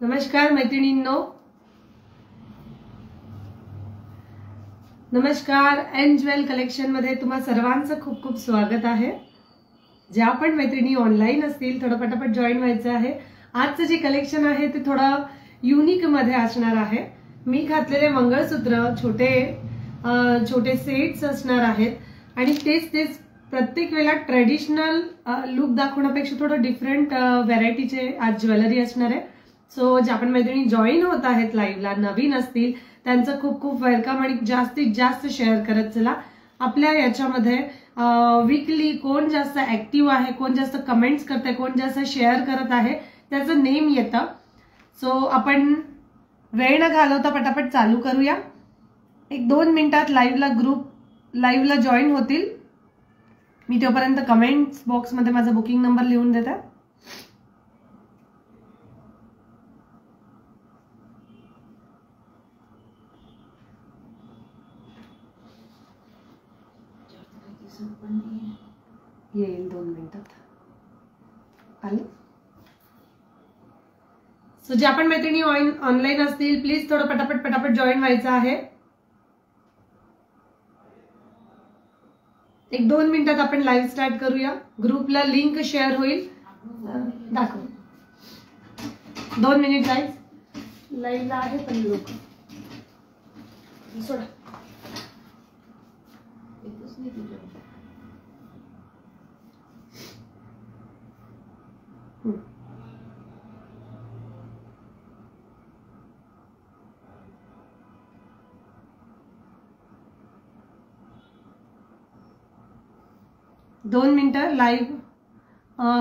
नमस्कार मैत्रिणींनो, नमस्कार. एन ज्वेल कलेक्शन मध्ये तुम्हा सर्वांचं खूप खूप स्वागत आहे. ज्या पण मैत्रिणी ऑनलाईन असतील थोडं पटापट जॉईन व्हायचं आहे. आजचं जे कलेक्शन आहे ते थोडं युनिक मध्ये असणार आहे. मी घातलेले मंगळसूत्र छोटे सेट्स असणार आहेत आणि तेच प्रत्येक वेळेला ट्रेडिशनल लुक दाखवण्यापेक्षा थोडं डिफरंट व्हरायटीचे आज ज्वेलरी असणार आहे. सो ज्या पण मैत्रिणी जॉईन होत आहेत लाईव्हला, नवीन असतील त्यांचं खूप खूप वेलकम आणि जास्तीत जास्त शेअर करत चला. आपल्या याच्यामध्ये वीकली कोण जास्त ऍक्टिव्ह आहे, कोण जास्त कमेंट्स करते, कोण जास्त शेअर करत आहे त्याचं नेम येतं. सो आपण वेळ न घालवता पटापट चालू करूया. 1-2 मिनिटात लाईव्हला जॉईन होतील. मी तोपर्यंत कमेंट्स बॉक्समध्ये माझा बुकिंग नंबर लिहून देते. येईल 2 मिनिटात आले. सो ज्या पण मैत्रिणी ऑनलाईन असतील प्लीज थोडं पटापट जॉईन व्हायचं आहे. 1-2 मिनिटात आपण लाईव्ह स्टार्ट करूया. ग्रुपला लिंक शेअर होईल. दाखव 2 मिनिट लाईव्हला आहे पण लोक सोडा. 2 मिनिटं लाईव्ह.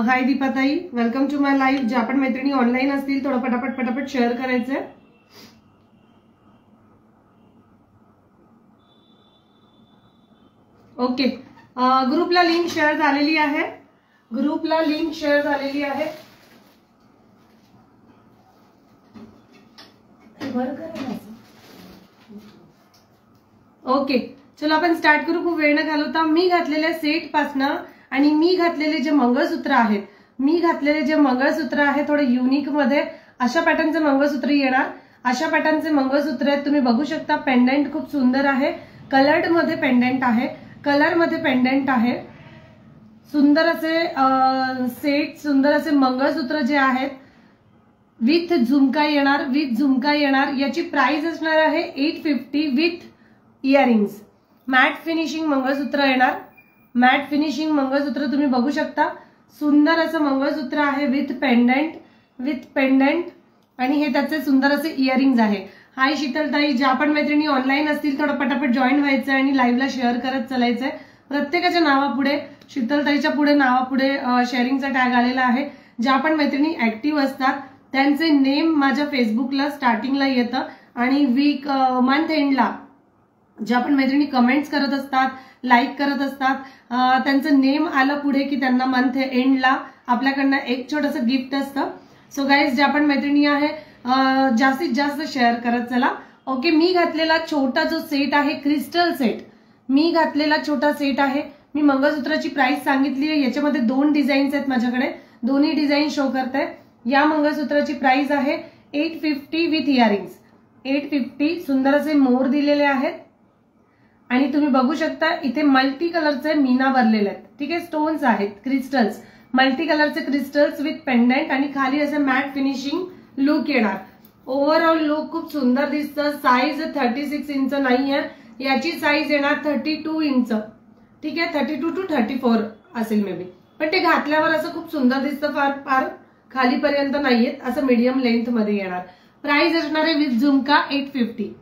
हाय दीपाताई, वेलकम टू माय लाईव्ह. ज्या पण मैत्रिणी ऑनलाईन असतील थोडं पटापट शेअर करायचंय. ओके, ग्रुपला लिंक शेअर झालेली आहे. ओके, चलो आपण स्टार्ट करू. खूप वेळ न घालवता मी घातलेल्या सेट पासनं आणि मी घातलेले जे मंगळसूत्र आहेत थोडं युनिक मध्ये अशा पॅटर्नचे मंगळसूत्र येणार. अशा पॅटर्नचे मंगळसूत्र आहेत. तुम्ही बघू शकता पेंडंट खूप सुंदर आहे. कलर मध्ये पेंडंट आहे. सुंदर असे सेट, सुंदर असे मंगळसूत्र जे आहेत विथ झुमका येणार. याची प्राइस असणार आहे 850 विथ इयरिंग्स. मॅट फिनिशिंग मंगळसूत्र येणार. मॅट फिनिशिंग मंगळसूत्र तुम्ही बघू शकता. सुंदर असं मंगळसूत्र आहे विथ पेंडंट आणि हे त्याचे सुंदर असे इयरिंग्स आहे. हाय शीतलताई, ज्या पण मैत्रिणी ऑनलाईन असतील थोडं पटापट जॉईन व्हायचं आणि लाईव्हला शेअर करत चालायचंय. प्रत्येकाच्या नावापुढे, शीतलताईच्या पुढे नावापुढे शेअरिंगचा टॅग आलेला आहे. ज्या पण मैत्रिणी ऍक्टिव्ह असतात त्यांचे नेम माझ्या फेसबुकला स्टार्टिंगला येतं आणि मंथ एंडला ज्या पण मैत्रिणी कमेंट्स करत असतात, लाईक करत असतात, त्यांचं नेम आलं पुढे की त्यांना मंथ एंडला आपल्याकडनं एक छोटंसं गिफ्ट असतं. सो गाईज, ज्या पण मैत्रिणी आहे जास्तीत जास्त शेअर करत चला. ओके, मी घातलेला छोटा जो सेट आहे क्रिस्टल सेट, मी मंगळसूत्राची प्राइस सांगितली आहे. याच्यामध्ये 2 डिझाईन्स आहेत माझ्याकडे, दोन्ही डिझाईन शो करताय. या मंगळसूत्राची प्राइस आहे 850 विथ इयरिंग्स. 850. सुंदर असे मोर दिलेले आहेत आणि तुम्ही बघू शकता इथे मल्टी कलरचे मीना भरलेले आहेत. ठीक आहे, स्टोन्स आहेत, क्रिस्टल्स, मल्टी कलरचे क्रिस्टल्स विथ पेंडंट आणि खाली असे मॅट फिनिशिंग लुक येणार. ओव्हरऑल लुक खूप सुंदर दिसतं. साईज 36 इंच नाहीये, याची साईज येणार 32 इंच. ठीक आहे, 32 to 34 असेल मे बी, पण ते घातल्यावर असं खूप सुंदर दिसतं. फार खालीपर्यंत नाहीयेत, असं मीडियम लेंथ मध्ये येणार. प्राइस असणार आहे विथ झुमका 850.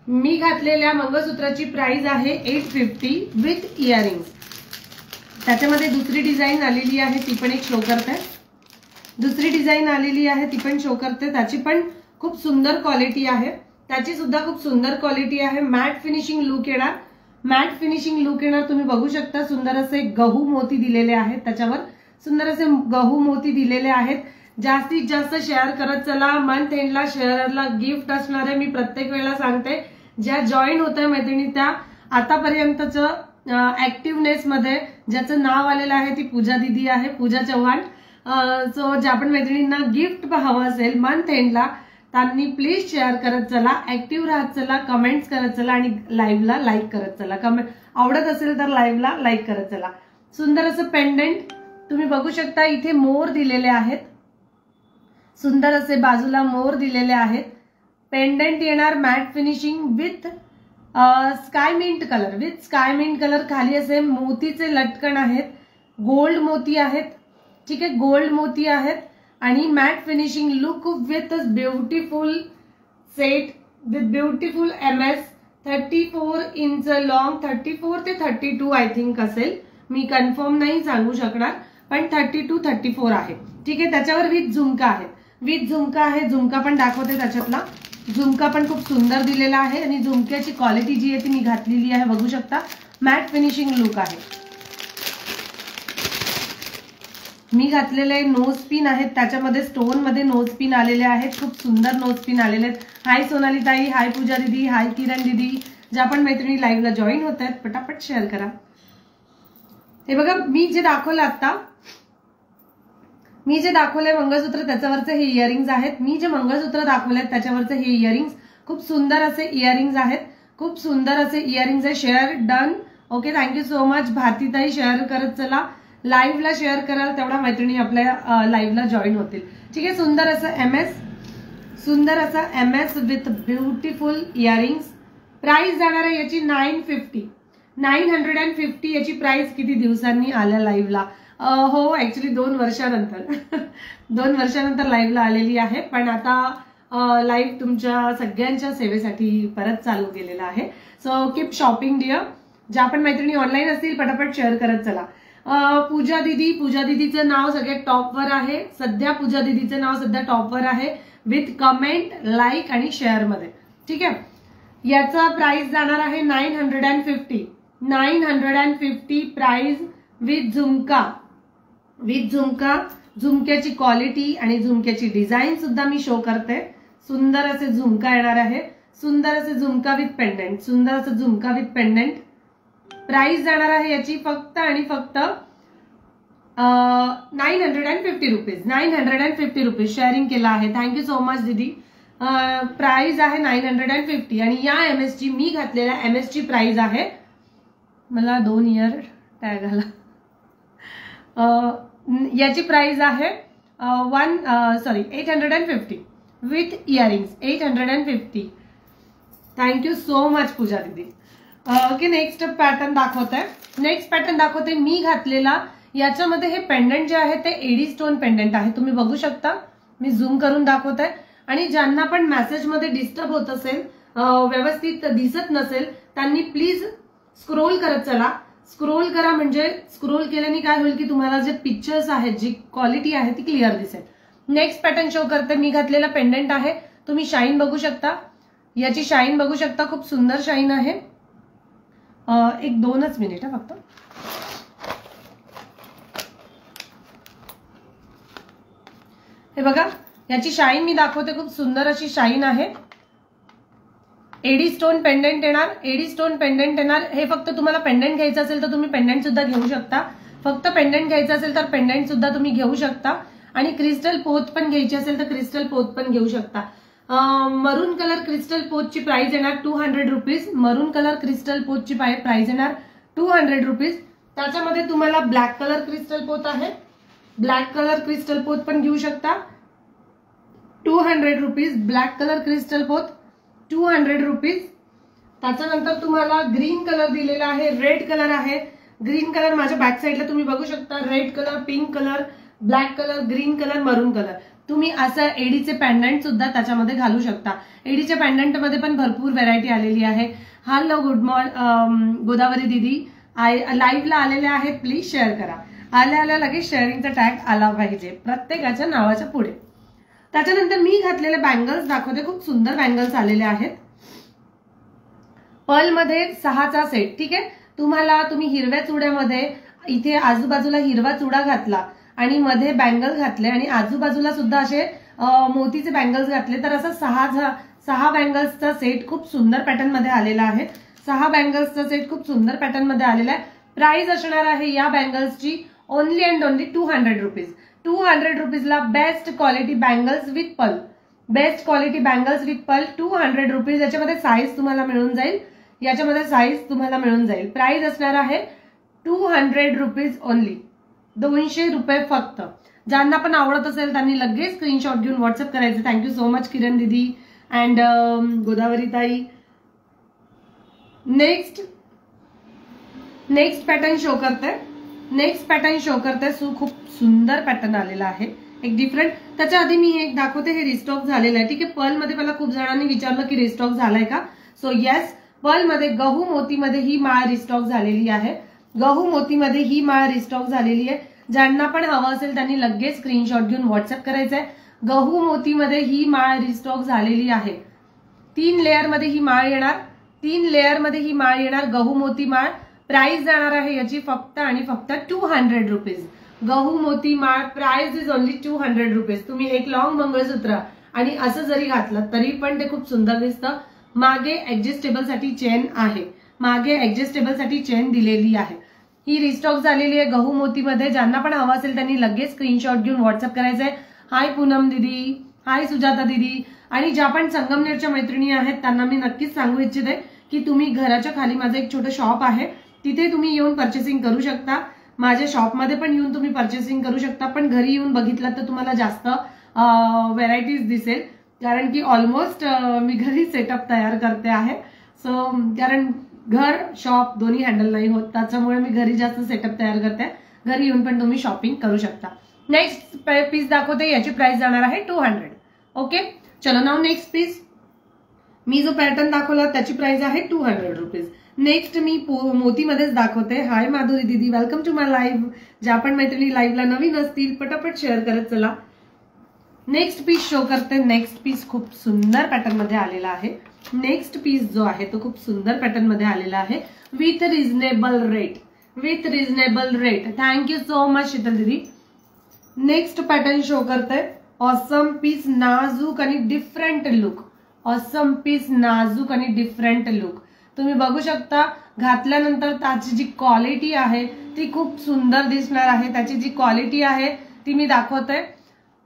मी घातलेल्या मंगळसूत्राची प्राइस आहे 850 विथ इयरिंग्स. त्याच्यामध्ये दुसरी डिझाईन आलेली आहे, ती पण एक शो करते. त्याची पण खूप सुंदर क्वालिटी आहे. मॅट फिनिशिंग लुक येणार. तुम्ही बघू शकता सुंदर असे गहू मोती दिलेले आहेत. त्याच्यावर सुंदर असे गहू मोती दिलेले आहेत. जास्तीत जास्त शेअर करत चला. मंथ एंडला शेअरला गिफ्ट असणार आहे. मी प्रत्येक वेळेला सांगते, ज्या जॉईन होत आहे मैत्रिणी त्या आतापर्यंतचं ऍक्टिव्हनेस मध्ये ज्याचं नाव आलेलं आहे ती पूजा दिदी आहे, पूजा चव्हाण. सो ज्या पण मैत्रिणींना गिफ्ट हवं असेल मंथ एंडला त्यांनी प्लीज शेअर करत चला, ऍक्टिव्ह राहत चला, कमेंट्स करत चला आणि लाईव्हला लाईक करत चला. कमेंट आवडत असेल तर लाईव्हला लाईक करत चला. सुंदर असं पेंडेंट तुम्ही बघू शकता. इथे मोर दिलेले आहेत, सुंदर असे बाजूला मोर दिलेले आहेत. पेंडेंट येणार matte finishing with sky mint colour, with sky mint colour. खाली असे मोतीचे लटकन आहेत, गोल्ड मोती आहेत. ठीक आहे, गोल्ड मोती आहेत आणि matte finishing look with beautiful set with beautiful MS. 34 inch long, 34 ते 32 आय थिंक असेल, मी कन्फर्म नाही सांगू शकणार, पण 32-34 आहे. ठीक आहे, त्याच्यावर विथ झुमका आहे, विथ झुमका आहे. झुमका पण दाखवते, त्याच्यातला झुमका पण खूप सुंदर दिलेला आहे आणि झुमक्याची क्वालिटी जी आहे ती मी घातलेली आहे, बघू शकता. मॅट फिनिशिंग लुक आहे. मी घातलेले नोज पिन आहेत, त्याच्यामध्ये स्टोन मध्ये नोज पिन आलेले आहेत, खूप सुंदर नोज पिन आलेले आहेत. हाय सोनाली ताई, हाय पूजा दीदी, हाय किरण दीदी. ज्या पण मैत्रिणी लाईव्हला जॉईन होत आहेत पटापट शेअर करा. हे बघा, मी जे दाखवलं आता, मी जे दाखवलंय मंगळसूत्र त्याच्यावरचे हे इयरिंग्स आहेत. मी जे मंगळसूत्र दाखवले त्याच्यावरचे हे इयरिंग्स खूप सुंदर असे इयरिंग्स आहेत, खूप सुंदर असे इयरिंग्स आहे. Share done. Okay, thank you so much भारतीताई. शेअर करत चला, लाईव्हला शेअर कराल तेवढा मैत्रिणी आपल्या लाईव्हला जॉईन होतील. ठीक आहे, सुंदर असं MS, सुंदर असं MS with beautiful earrings. Price जाणार आहे याची 950 याची प्राइस. किती दिवसांनी आल्या लाईव्हला? हो, ऍक्च्युली 2 वर्षानंतर 2 वर्षानंतर लाईव्हला आलेली आहे, पण आता लाईव्ह तुमच्या सगळ्यांच्या सेवेसाठी परत चालू केलेला आहे. So keep shopping dear. ज्या पण मैत्रिणी ऑनलाईन असतील पटापट शेअर करत चला. पूजा दीदी, पूजा दीदीचं नाव सगळ्यात टॉपवर आहे सध्या. पूजा दीदीचं नाव सध्या टॉपवर आहे विथ कमेंट, लाईक आणि शेअर मध्ये. ठीक आहे, याचा प्राइस जाणार आहे 950 प्राइस विथ झुमका, विथ झुमका. झुमक्याची क्वालिटी आणि झुमक्याची डिझाईन सुद्धा मी शो करते. सुंदर असे झुमका येणार आहे, सुंदर असे झुमका विथ पेंडेंट, सुंदर असं झुमका विथ पेंडेंट. प्राइस जाणार आहे याची फक्त आणि फक्त 950 रुपीज, 950 रुपीज. शेअरिंग केला आहे, थँक्यू सो मच दीदी. प्राइस आहे 950 आणि या MS ची, मी घातलेल्या MS ची प्राइस आहे, मला 2 इयर टॅग आला, याची प्राइस आहे 850 with earrings, 850. Thank you so much Pooja दीदी. ओके, नेक्स्ट पॅटर्न दाखवते, नेक्स्ट पॅटर्न दाखवते. मी घातलेला याच्यामध्ये हे पेंडेंट जे आहे ते एडी स्टोन पेंडेंट आहे, तुम्ही बघू शकता. मी झूम करून दाखवते. आणि ज्यांना पण मेसेजमध्ये डिस्टर्ब होत असेल, व्यवस्थित दिसत नसेल, त्यांनी प्लीज स्क्रोल करत चला. स्क्रोल करा, म्हणजे स्क्रोल केल्याने काय होईल की तुम्हाला जे पिक्चर्स आहेत, जी क्वालिटी आहे ती क्लिअर दिसेल. नेक्स्ट पॅटर्न शो करते. मी घातलेला पेंडेंट आहे, तुम्ही शाईन बघू शकता, याची शाईन बघू शकता, खूप सुंदर शाईन आहे. 1-2 मिनिट फक्त. हे बघा, याची शाईन मी दाखवते, खूप सुंदर अशी शाईन आहे. एडी स्टोन पेंडेंट येणार, एडी स्टोन पेंडेंट येणार. हे फक्त तुम्हाला पेंडेंट घ्यायचं असेल तर तुम्ही पेंडेंट सुद्धा घेऊ शकता, फक्त पेंडेंट घ्यायचं असेल तर पेंडेंट सुद्धा तुम्ही घेऊ शकता. आणि क्रिस्टल पोत पण घ्यायची असेल तर क्रिस्टल पोत पण घेऊ शकता. मरून कलर क्रिस्टल पोतची प्राइस येणार 200 रुपीज. मरून कलर क्रिस्टल पोतची प्राइस येणार 200 रुपीज. त्याच्यामध्ये तुम्हाला ब्लॅक कलर क्रिस्टल पोत आहे, ब्लॅक कलर क्रिस्टल पोत पण घेऊ शकता, 200 रुपीज. ब्लॅक कलर क्रिस्टल पोत 200 रुपीज. त्याच्यानंतर तुम्हाला ग्रीन कलर दिलेला आहे, रेड कलर आहे. ग्रीन कलर माझ्या बॅक साईडला तुम्ही बघू शकता, red colour, pink colour, black colour, green colour, मरून कलर. तुम्ही असं एडीचे पेंडंट सुद्धा त्याच्यामध्ये घालू शकता. एडीच्या पेंडंट मध्ये पण भरपूर व्हरायटी आलेली आहे. हॅलो, गुड मॉर्निंग गोदावरी दीदी, लाईव्हला आलेले आहेत, प्लीज शेअर करा. आल्या लगेच शेअरिंगचा टॅग आला पाहिजे प्रत्येकाच्या नावाच्या पुढे. त्याच्यानंतर मी घातलेले बँगल्स दाखवते, खूप सुंदर बँगल्स आलेले आहेत. पर्ल मध्ये 6चा सेट. ठीक आहे, तुम्ही हिरव्या चुड्यामध्ये इथे आजूबाजूला हिरवा चुडा घातला आणि मध्ये बँगल घातले आणि आजूबाजूला सुद्धा असे मोतीचे बँगल्स घातले, तर असं 6 बँगल्सचा सेट खूप सुंदर पॅटर्न मध्ये आलेला आहे. 6 बँगल्सचा सेट खूप सुंदर पॅटर्न मध्ये आलेला आहे. प्राइस असणार आहे या बँगल्सची ओनली अँड ओनली 200 रुपीज. 200 रुपीजला best quality bangles with pearl, best quality bangles with pearl 200 rupees. याच्यामध्ये साईज तुम्हाला मिळून जाईल, याच्यामध्ये साईज तुम्हाला मिळून जाईल. प्राइस असणार आहे 200 रुपीज ओनली, 200 रुपये फक्त. ज्यांना पण आवडत असेल त्यांनी लगेच स्क्रीनशॉट घेऊन व्हॉट्सअप करायचे. थँक्यू सो मच किरण दीदी अँड गोदावरी ताई. नेक्स्ट पॅटर्न शो करते, नेक्स्ट पॅटर्न शो करते. खूप सुंदर पॅटर्न आलेला आहे, एक डिफरंट. त्याच्या आधी मी एक दाखवते, हे रिस्टॉक झालेलं आहे. ठीक आहे, पर्ल मध्ये मला खूप जणांनी विचारलं की रिस्टॉक झालाय का. सो येस, पर्ल मध्ये गहू मोतीमध्ये ही माळ रिस्टॉक झालेली आहे. गहू मोतीमध्ये ही माळ रिस्टॉक झालेली आहे. ज्यांना पण हवं असेल त्यांनी लगेच स्क्रीनशॉट घेऊन व्हॉट्सअप करायचंय. गहू मोतीमध्ये ही माळ रिस्टॉक झालेली आहे. 3 लेअर मध्ये ही माळ येणार, 3 लेअर मध्ये ही माळ येणार, गहू मोती माळ. प्राइस जाणार आहे याची फक्त आणि फक्त 200 रुपीज. गहू मोती माळ प्राइस इज ओनली 200 रुपीज. तुम्ही एक लॉंग मंगळसूत्र आणि असं जरी घातलं तरी पण ते खूप सुंदर दिसतं. मागे ऍडजस्टेबल साठी चेन आहे, मागे ऍडजस्टेबल साठी चेन दिलेली आहे. ही रिस्टॉक झालेली आहे गहू मोतीमध्ये. ज्यांना पण हवं असेल त्यांनी लगेच स्क्रीनशॉट घेऊन व्हॉट्सअप करायचंय. हाय पूनम दिदी, हाय सुजाता दिदी. आणि ज्या पण संगमनेरच्या मैत्रिणी आहेत त्यांना मी नक्कीच सांगू इच्छिते की तुम्ही घराच्या खाली माझं एक छोटं शॉप आहे, तिथे तुम्ही येऊन परचेसिंग करू शकता. माझ्या शॉपमध्ये पण येऊन तुम्ही परचेसिंग करू शकता, पण घरी येऊन बघितलं तर तुम्हाला जास्त व्हेरायटीज दिसेल, कारण की ऑलमोस्ट मी घरी सेटअप तयार करते आहे. सो कारण घर शॉप दोन्ही हँडल नाही होत, त्याच्यामुळे मी घरी जास्त सेटअप तयार करते. घरी येऊन पण तुम्ही शॉपिंग करू शकता. नेक्स्ट पीस दाखवते, याची प्राइस जाणार आहे 200. ओके, चलो नाव नेक्स्ट पीस. मी जो पॅटर्न दाखवला त्याची प्राइस आहे 200 रुपीज. नेक्स्ट मी मोतीमध्येच दाखवते. हाय माधुरी दीदी, वेलकम टू माय लाईव्ह. ज्या पण मैत्रिणी लाईव्हला नवीन असतील पटापट शेअर करत चला. नेक्स्ट पीस शो करते. नेक्स्ट पीस खूप सुंदर पॅटर्न मध्ये आलेला आहे. नेक्स्ट पीस जो आहे तो खूप सुंदर पॅटर्न मध्ये आलेला आहे with reasonable rate, with reasonable rate. Thank you so much Sheetal दीदी. नेक्स्ट पॅटर्न शो करते. ऑसम पीस, नाजूक आणि डिफरंट लुक. ऑसम पीस, नाजूक आणि डिफरंट लुक. तुम्ही बघू शकता घातल्यानंतर त्याची जी क्वालिटी आहे ती खूप सुंदर दिसणार आहे. त्याची जी क्वालिटी आहे ती मी दाखवते.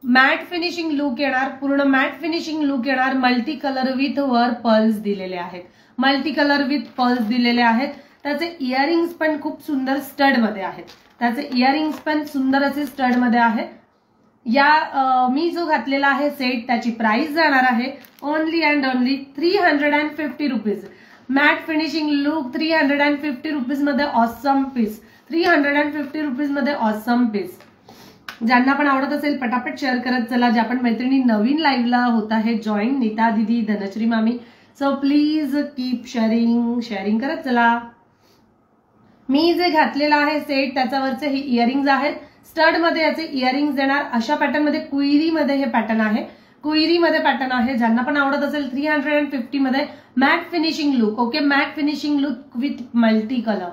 मॅट फिनिशिंग लुक येणार, पूर्ण मॅट फिनिशिंग लुक येणार. मल्टी कलर विथ वर पर्ल्स दिलेले आहेत, मल्टी कलर विथ पर्ल्स दिलेले आहेत. त्याचे इयरिंग्स पण खूप सुंदर स्टड मध्ये आहेत, त्याचे इयरिंग्स पण सुंदर असे स्टड मध्ये आहेत. या मी जो घातलेला आहे सेट त्याची प्राइस जाणार आहे only and only 350 rupees. Matte finishing look 350 rupees मध्ये ऑसम पीस, 350 रुपीज मध्ये ऑसम पीस. ज्यांना पण आवडत असेल पटापट शेअर करत चला. ज्या पण मैत्रिणी नवीन लाईव्हला होत आहे जॉईन, नीता दिदी, धनश्री मामी, so please keep sharing, sharing करत चला. मी जे घातलेला आहे सेट त्याच्यावरचे हे इयरिंग्स आहेत. स्टड मध्ये याचे इयरिंग्स देणार. अशा पॅटर्न मध्ये कुईरी मध्ये हे पॅटर्न आहे, कुईरी मध्ये पॅटर्न आहे. ज्यांना पण आवडत असेल 350 मध्ये matte finishing look. Okay, matte finishing look with multi colour,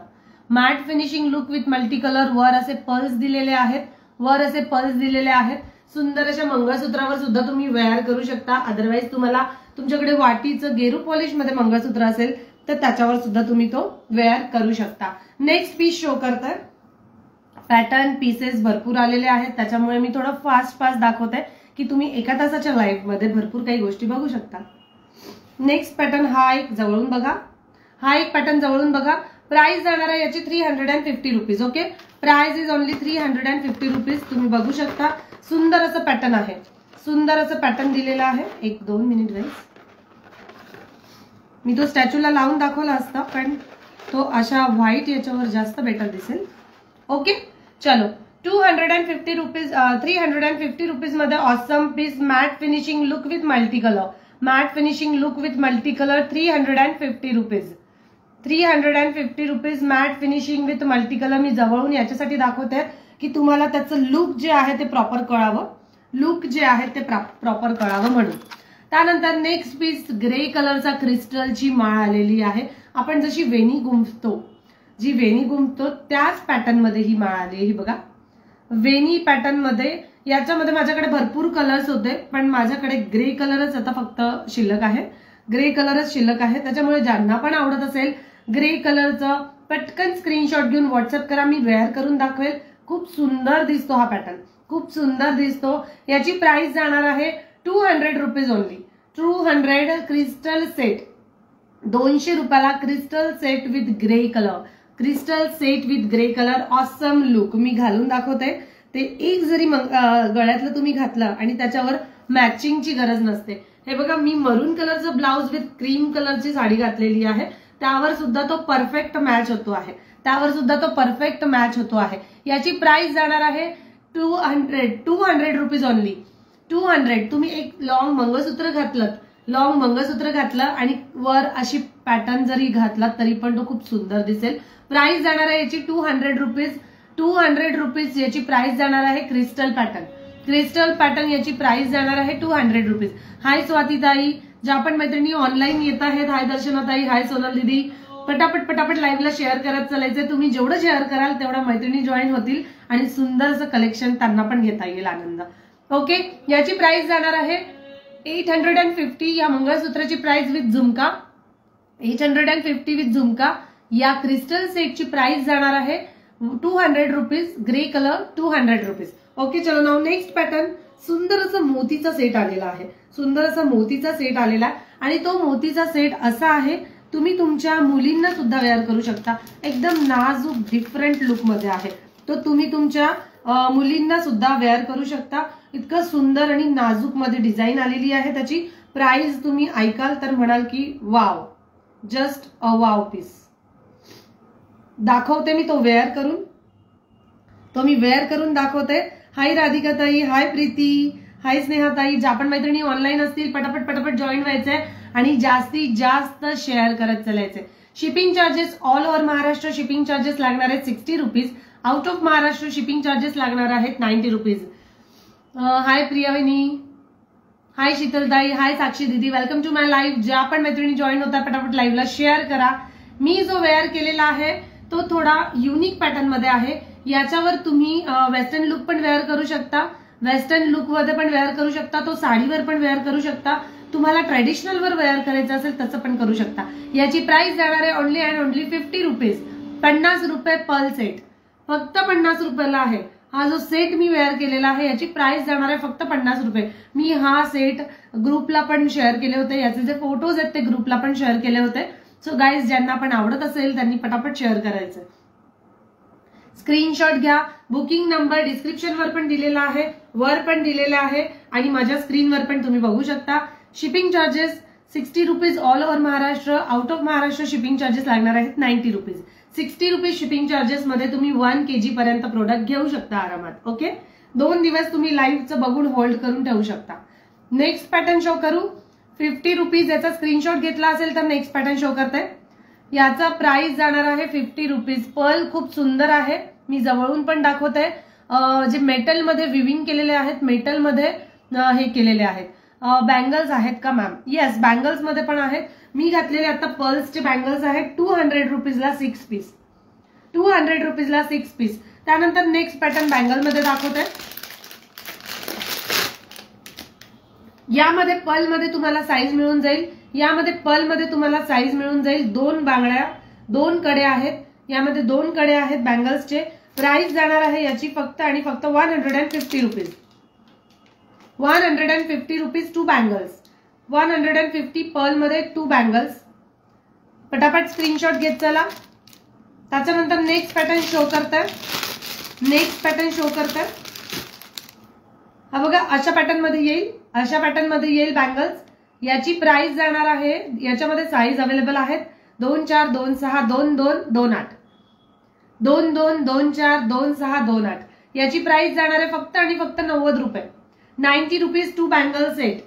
matte finishing look with multi colour. वर असे पर्ल्स दिलेले आहेत, वर असे पर्ल्स दिलेले आहेत. सुंदर अशा मंगळसूत्रावर सुद्धा तुम्ही वेअर करू शकता. अदरवाईज तुम्हाला तुमच्याकडे वाटीचं गेरू पॉलिश मध्ये मंगळसूत्र असेल तर त्याच्यावर सुद्धा तुम्ही तो वेअर करू शकता. नेक्स्ट पीस शो करतोय. पॅटर्न पीसेस भरपूर आलेले आहेत, त्याच्यामुळे मी थोडं फास्ट फास्ट दाखवते की तुम्ही एका तासाच्या लाईव्ह मध्ये भरपूर काही गोष्टी बघू शकता. नेक्स्ट पॅटर्न हा एक जवळून बघा, हा एक पॅटर्न जवळून बघा. प्राइस जाणार आहे याची 350 rupees. Okay, price is only 350 rupees. तुम्ही बघू शकता सुंदर असं पॅटर्न आहे, सुंदर असं पॅटर्न दिलेलं आहे. 1-2 मिनिट गाईज, मी तो स्टॅच्यूला लावून दाखवला असता पण तो अशा व्हाईट याच्यावर जास्त बेटर दिसेल. ओके, चलो 250 रुपीज, 350 रुपीज मध्ये awesome piece matte finishing look with multi colour, matte finishing look with multi colour 350 rupees. 350 rupees matte finishing with multi colour. मी जवळून याच्यासाठी दाखवते की तुम्हाला त्याचं लुक जे आहे ते प्रॉपर कळावं, लुक जे आहे ते प्रॉपर कळावं म्हणून. त्यानंतर नेक्स्ट पीस ग्रे कलरचा क्रिस्टलची माळ आलेली आहे. आपण जशी वेणी गुंफतो, जी वेणी गुंफतो त्याच पॅटर्न मध्ये ही माळ आली. ही बघा वेणी पॅटर्न मध्ये. याच्यामध्ये माझ्याकडे भरपूर कलर्स होते पण माझ्याकडे ग्रे कलरच आता फक्त शिल्लक आहे, ग्रे कलरच शिल्लक आहे. त्याच्यामुळे ज्यांना पण आवडत असेल ग्रे कलरचं पटकन स्क्रीनशॉट घेऊन व्हॉट्सअप करा. मी वेअर करून दाखवेल. खूप सुंदर दिसतो हा पॅटर्न, खूप सुंदर दिसतो। याची प्राइस जाणार आहे 200 रुपीज ओनली। 200 क्रिस्टल सेट, 200 रुपयाला crystal set with grey colour, crystal set with grey colour, awesome look. मी घालून दाखवते, ते एक जरी गळ्यातलं तुम्ही घातलं आणि त्याच्यावर मॅचिंगची गरज नसते। हे बघा, मी मरून कलरचं ब्लाउज विथ क्रीम कलरची साडी घातलेली आहे, त्यावर सुद्धा तो परफेक्ट मॅच होतो आहे, त्यावर सुद्धा तो परफेक्ट मॅच होतो आहे। याची प्राइस जाणार आहे 200 रुपीज ओनली। 200। तुम्ही एक लॉंग मंगळसूत्र घातलं आणि वर अशी पॅटर्न जरी घातलात तरी पण तो खूप सुंदर दिसेल। प्राइस जाणार आहे याची 200 रुपीज। 200 रुपीज याची प्राइस जाणार आहे। क्रिस्टल पॅटर्न याची प्राइस जाणार आहे 200 रुपीज। हाय स्वातीताई, ज्या पण मैत्रिणी ऑनलाईन येत आहेत, हाय दर्शनाताई, हाय सोनल दीदी, पटापट लाईव्हला शेअर करत चालायचंय। तुम्ही जेवढं शेअर कराल तेवढा मैत्रिणी जॉईन होतील आणि सुंदरचं कलेक्शन त्यांना पण घेता येईल आनंद। ओके, याची प्राइस जाणार आहे 850। या मंगळसूत्राची प्राइस विथ झुमका 850 विथ झुमका। या क्रिस्टल सेटची प्राइस जाणार आहे 200 rupees. Grey colour 200 rupees. Okay, चलो नाउ नेक्स्ट पॅटर्न। सुंदर असं मोतीचा सेट आलेला आहे, आणि तो मोतीचा सेट असा आहे, तुम्ही तुमच्या मुलींना सुद्धा वेअर करू शकता। एकदम नाजूक डिफरंट लुक मध्ये आहे तो, तुम्ही तुमच्या मुलींना सुद्धा वेअर करू शकता। इतकं सुंदर आणि नाजूक मध्ये डिझाईन आलेली आहे। त्याची प्राइस तुम्ही ऐकाल तर म्हणाल की wow, just a wow piece. दाखवते मी तो वेअर करून, दाखवते। हाय राधिकाताई, हाय प्रीती, हाय स्नेहाताई, ज्या पण मैत्रिणी ऑनलाईन असतील पटापट जॉईन व्हायचंय आणि जास्तीत जास्त शेअर करत चालायचंय। Shipping charges all over Maharashtra shipping charges लागणार आहेत 60 rupees. Out of Maharashtra shipping charges लागणार आहेत 90 रुपीज। हाय प्रियाविनी, हाय शीतलताई, हाय साक्षी दीदी, वेलकम टू माय लाईव्ह। ज्या पण मैत्रिणी जॉईन होता पटापट लाईव्हला शेअर करा। मी जो वेअर केलेला आहे तो थोडा युनिक पॅटर्न मध्ये आहे। याच्यावर तुम्ही वेस्टर्न लुक पण वेअर करू शकता, वेस्टर्न लुक मध्ये पण वेअर करू शकता, तो साडीवर पण वेअर करू शकता, तुम्हाला ट्रेडिशनल वर वेअर करायचं असेल तसं पण करू शकता। याची प्राइस जाणार आहे ओनली अँड ओनली 50 रुपीज। 50 रुपये पर्ल सेट, फक्त 50 रुपयाला आहे। हा जो सेट मी वेअर केलेला आहे याची प्राइस जाणार आहे फक्त 50 रुपये। मी हा सेट ग्रुपला पण शेअर केले होते, याचे जे फोटोज आहेत ते ग्रुपला पण शेअर केले होते। सो गाईज, ज्यांना पण आवडत असेल त्यांनी पटापट शेअर करायचं। स्क्रीनशॉट घ्या। बुकिंग नंबर डिस्क्रिप्शन वर पण दिलेला आहे, वर पण दिलेला आहे आणि माझ्या स्क्रीनवर पण तुम्ही बघू शकता। Shipping charges 60 rupees all over Maharashtra. Out of Maharashtra shipping charges लागणार आहेत 90 रुपीज। 60 रुपीज शिपिंग चार्जेस मध्ये तुम्ही 1 kg पर्यंत प्रोडक्ट घेऊ शकता आरामात। ओके, 2 दिवस तुम्ही लाईव्हचं बघून होल्ड करून ठेवू शकता। नेक्स्ट पॅटर्न शो करू। 50 रुपीज। याचा स्क्रीनशॉट घेतला असेल तर नेक्स्ट पॅटर्न शो करते। याचा प्राइस जाणार आहे 50 रुपीज। पर्ल खूप सुंदर आहे, मी जवळून पण दाखवते। जे मेटल मध्ये विविंग केलेले आहेत, मेटल मध्ये हे केलेले आहेत। बँगल्स आहेत का मॅम? येस, बँगल्स मध्ये पण आहेत। मी घातलेले आता पर्ल्सचे बँगल्स आहेत 200 रुपीजला 6 पीस। 200 रुपीजला 6 पीस। त्यानंतर नेक्स्ट पॅटर्न बँगल मध्ये दाखवते। यामध्ये पर्ल मध्ये तुम्हाला साईज मिळून जाईल, साईज मिळून जाईल। 2 बांगड्या, 2 कडे आहेत, यामध्ये 2 कडे आहेत बँगल्सचे। प्राइस जाणार आहे याची फक्त आणि फक्त 150 रुपीज। 150 rupees 2 bangles. 150 पर्ल मध्ये 2 बँगल्स। पटापट स्क्रीनशॉट घेत चला। त्याच्यानंतर नेक्स्ट पॅटर्न शो करते। हा बघा, अशा पॅटर्न मध्ये येईल बँगल्स। याची प्राइस जाणार आहे, याच्यामध्ये साईज अवेलेबल आहेत 2, 4, 2, 6, 2, 2, 2, 8, 2, 2, 2, 4, 2, 6, 2, 8। याची प्राइस जाणार आहे फक्त आणि फक्त 90 रुपये। 90 rupees 2 bangle set.